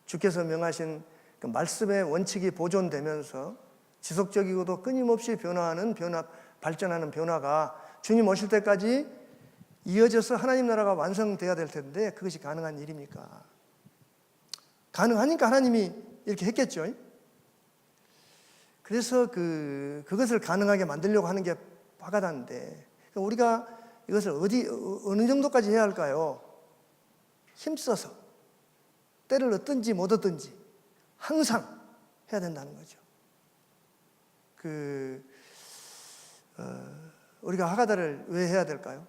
주께서 명하신 그 말씀의 원칙이 보존되면서 지속적이고도 끊임없이 발전하는 변화가 주님 오실 때까지 이어져서 하나님 나라가 완성돼야 될 텐데, 그것이 가능한 일입니까? 가능하니까 하나님이 이렇게 했겠죠. 그래서 그것을 가능하게 만들려고 하는 게 하가다인데, 우리가 이것을 어느 정도까지 해야 할까요? 힘써서 때를 얻든지 못 얻든지 항상 해야 된다는 거죠. 우리가 하가다를 왜 해야 될까요?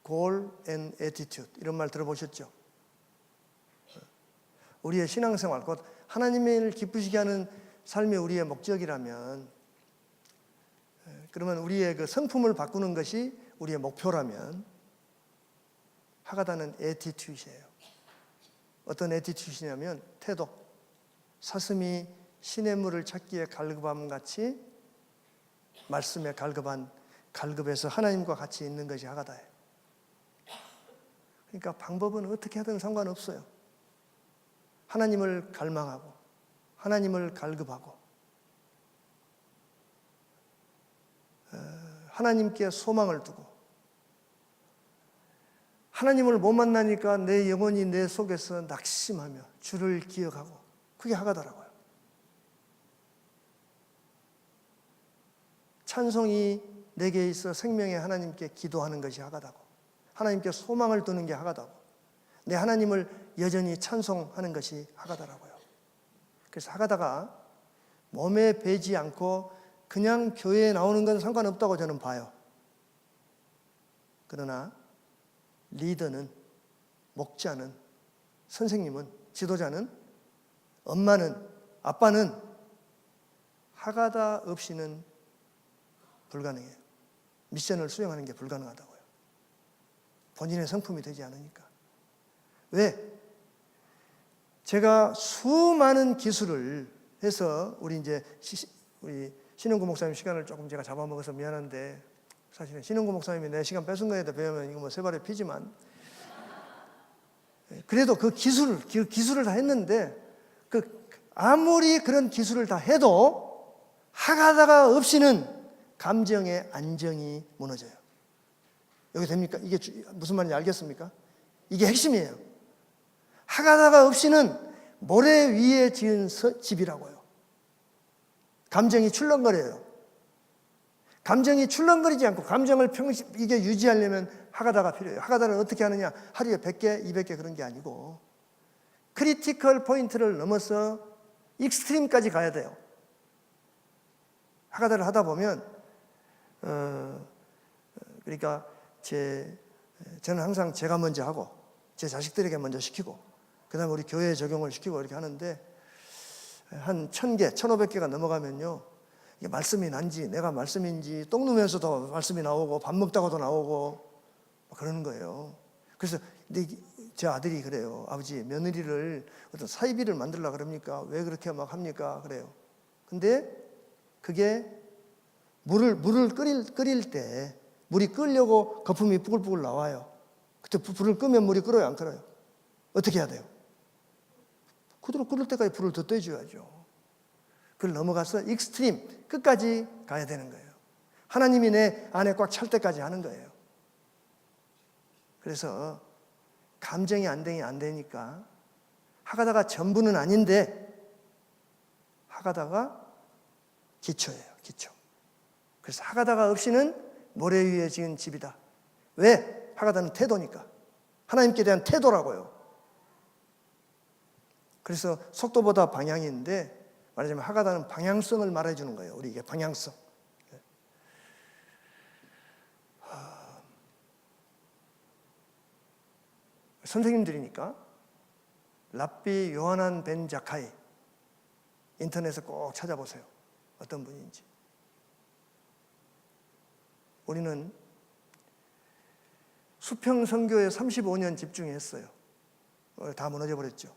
Goal and attitude, 이런 말 들어보셨죠? 우리의 신앙생활, 곧 하나님을 기쁘시게 하는 삶이 우리의 목적이라면, 그러면 우리의 그 성품을 바꾸는 것이 우리의 목표라면, 하가다는 attitude이에요. 어떤 attitude이냐면 태도, 사슴이 시냇물을 찾기에 갈급함 같이 말씀에 갈급해서 하나님과 같이 있는 것이 하가다예요. 그러니까 방법은 어떻게 하든 상관없어요. 하나님을 갈망하고 하나님을 갈급하고 하나님께 소망을 두고, 하나님을 못 만나니까 내 영혼이 내 속에서 낙심하며 주를 기억하고, 그게 하가다라고요. 찬송이 내게 있어 생명의 하나님께 기도하는 것이 하가다고, 하나님께 소망을 두는 게 하가다고, 내 하나님을 여전히 찬송하는 것이 하가다라고요. 그래서 하가다가 몸에 배지 않고 그냥 교회에 나오는 건 상관없다고 저는 봐요. 그러나 리더는, 목자는, 선생님은, 지도자는, 엄마는, 아빠는 하가다 없이는 불가능해요. 미션을 수행하는 게 불가능하다고요. 본인의 성품이 되지 않으니까. 왜? 제가 수많은 기술을 해서 우리 신영구 목사님 시간을 조금 제가 잡아먹어서 미안한데, 사실은 신영구 목사님이 내 시간 뺏은 거에 대해 배우면 이거 세 발의 피지만, 그래도 그 기술을 다 했는데, 아무리 그런 기술을 다 해도 하가다가 없이는 감정의 안정이 무너져요. 여기 됩니까? 이게 무슨 말인지 알겠습니까? 이게 핵심이에요. 하가다가 없이는 모래 위에 지은 집이라고요. 감정이 출렁거려요. 감정이 출렁거리지 않고 감정을 이게 유지하려면 하가다가 필요해요. 하가다를 어떻게 하느냐? 하루에 100개, 200개 그런 게 아니고 크리티컬 포인트를 넘어서 익스트림까지 가야 돼요. 하가다를 하다 보면 그러니까 저는 항상 제가 먼저 하고 제 자식들에게 먼저 시키고 그다음에 우리 교회에 적용을 시키고 이렇게 하는데, 한 1000개, 1500개가 넘어가면요, 이게 말씀이 난지 내가 말씀인지 똥 누면서도 말씀이 나오고 밥 먹다가도 나오고 그러는 거예요. 그래서 제 아들이 그래요. 아버지, 며느리를 어떤 사이비를 만들려고 그럽니까? 왜 그렇게 막 합니까? 그래요. 근데 그게 물을 끓일 때 물이 끓려고 거품이 부글부글 나와요. 그때 불을 끄면 물이 끓어요, 안 끓어요? 어떻게 해야 돼요? 그대로 끓을 때까지 불을 더 떼줘야죠. 그걸 넘어가서 익스트림, 끝까지 가야 되는 거예요. 하나님이 내 안에 꽉 찰 때까지 하는 거예요. 그래서 감정이 안 되니까 하가다가 전부는 아닌데 하가다가 기초예요, 기초. 그래서 하가다가 없이는 모래 위에 지은 집이다. 왜? 하가다는 태도니까. 하나님께 대한 태도라고요. 그래서 속도보다 방향인데 말하자면 하가다는 방향성을 말해주는 거예요. 우리에게 방향성. 선생님들이니까 랍비 요하난 벤 자카이 인터넷에 꼭 찾아보세요. 어떤 분인지. 우리는 수평 선교에 35년 집중했어요. 다 무너져 버렸죠.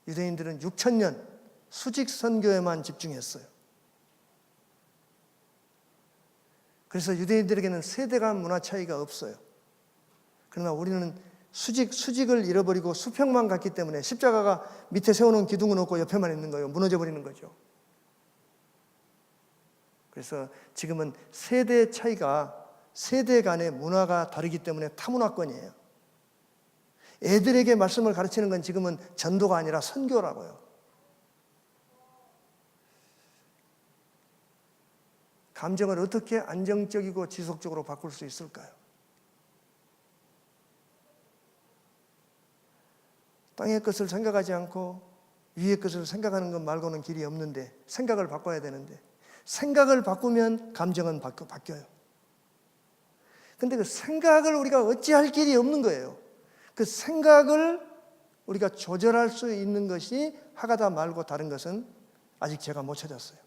유대인들은 6,000년 수직 선교에만 집중했어요. 그래서 유대인들에게는 세대 간 문화 차이가 없어요. 그러나 우리는 수직을 잃어버리고 수평만 갔기 때문에 십자가가 밑에 세워놓은 기둥은 없고 옆에만 있는 거예요. 무너져 버리는 거죠. 그래서 지금은 세대 차이가 세대 간의 문화가 다르기 때문에 타문화권이에요. 애들에게 말씀을 가르치는 건 지금은 전도가 아니라 선교라고요. 감정을 어떻게 안정적이고 지속적으로 바꿀 수 있을까요? 땅의 것을 생각하지 않고 위의 것을 생각하는 것 말고는 길이 없는데 생각을 바꿔야 되는데 생각을 바꾸면 감정은 바뀌어요. 근데 그 생각을 우리가 어찌할 길이 없는 거예요. 그 생각을 우리가 조절할 수 있는 것이 하가다 말고 다른 것은 아직 제가 못 찾았어요.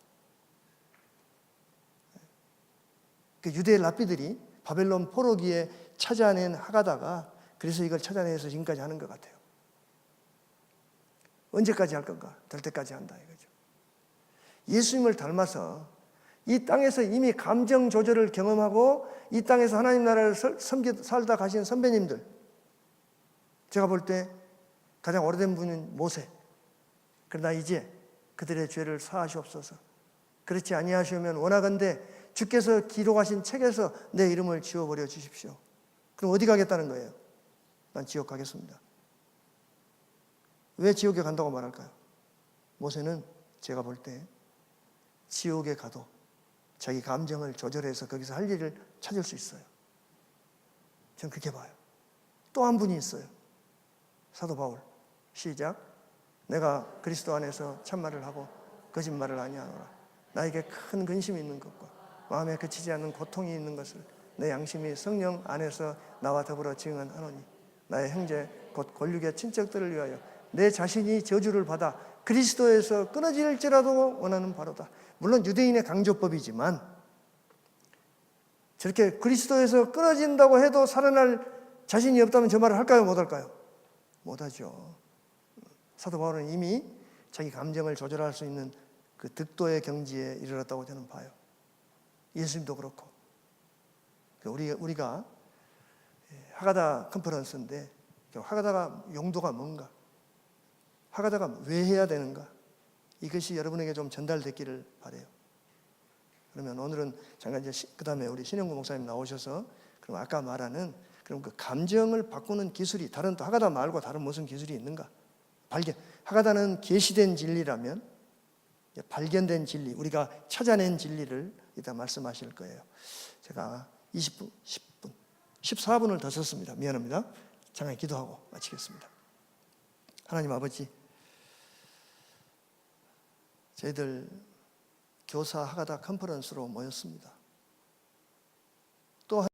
그 유대 랍비들이 바벨론 포로기에 찾아낸 하가다가 그래서 이걸 찾아내서 지금까지 하는 것 같아요. 언제까지 할 건가? 될 때까지 한다 이거죠. 예수님을 닮아서 이 땅에서 이미 감정 조절을 경험하고 이 땅에서 하나님 나라를 살다 가신 선배님들, 제가 볼 때 가장 오래된 분은 모세. 그러나 이제 그들의 죄를 사하시옵소서. 그렇지 아니하시면 원하건대 주께서 기록하신 책에서 내 이름을 지워버려 주십시오. 그럼 어디 가겠다는 거예요? 난 지옥 가겠습니다. 왜 지옥에 간다고 말할까요? 모세는 제가 볼 때 지옥에 가도 자기 감정을 조절해서 거기서 할 일을 찾을 수 있어요. 저는 그렇게 봐요. 또 한 분이 있어요. 사도 바울. 시작. 내가 그리스도 안에서 참말을 하고 거짓말을 아니하노라. 나에게 큰 근심이 있는 것과 마음에 그치지 않는 고통이 있는 것을 내 양심이 성령 안에서 나와 더불어 증언하노니 나의 형제 곧 권력의 친척들을 위하여 내 자신이 저주를 받아 그리스도에서 끊어질지라도 원하는 바로다. 물론 유대인의 강조법이지만 저렇게 그리스도에서 끊어진다고 해도 살아날 자신이 없다면 저 말을 할까요? 못 할까요? 못하죠. 사도 바울은 이미 자기 감정을 조절할 수 있는 그 득도의 경지에 이르렀다고 저는 봐요. 예수님도 그렇고. 우리가 하가다 컨퍼런스인데 하가다가 용도가 뭔가? 하가다가 왜 해야 되는가? 이것이 여러분에게 좀 전달됐기를 바라요. 그러면 오늘은 잠깐 이제 그 다음에 우리 신영구 목사님 나오셔서 그럼 아까 말하는 그럼 그 감정을 바꾸는 기술이 다른 또 하가다 말고 다른 무슨 기술이 있는가? 하가다는 계시된 진리라면 발견된 진리, 우리가 찾아낸 진리를 이따 말씀하실 거예요. 제가 20분, 10분, 14분을 더 썼습니다. 미안합니다. 잠깐 기도하고 마치겠습니다. 하나님 아버지, 저희들 교사 하가다 컨퍼런스로 모였습니다.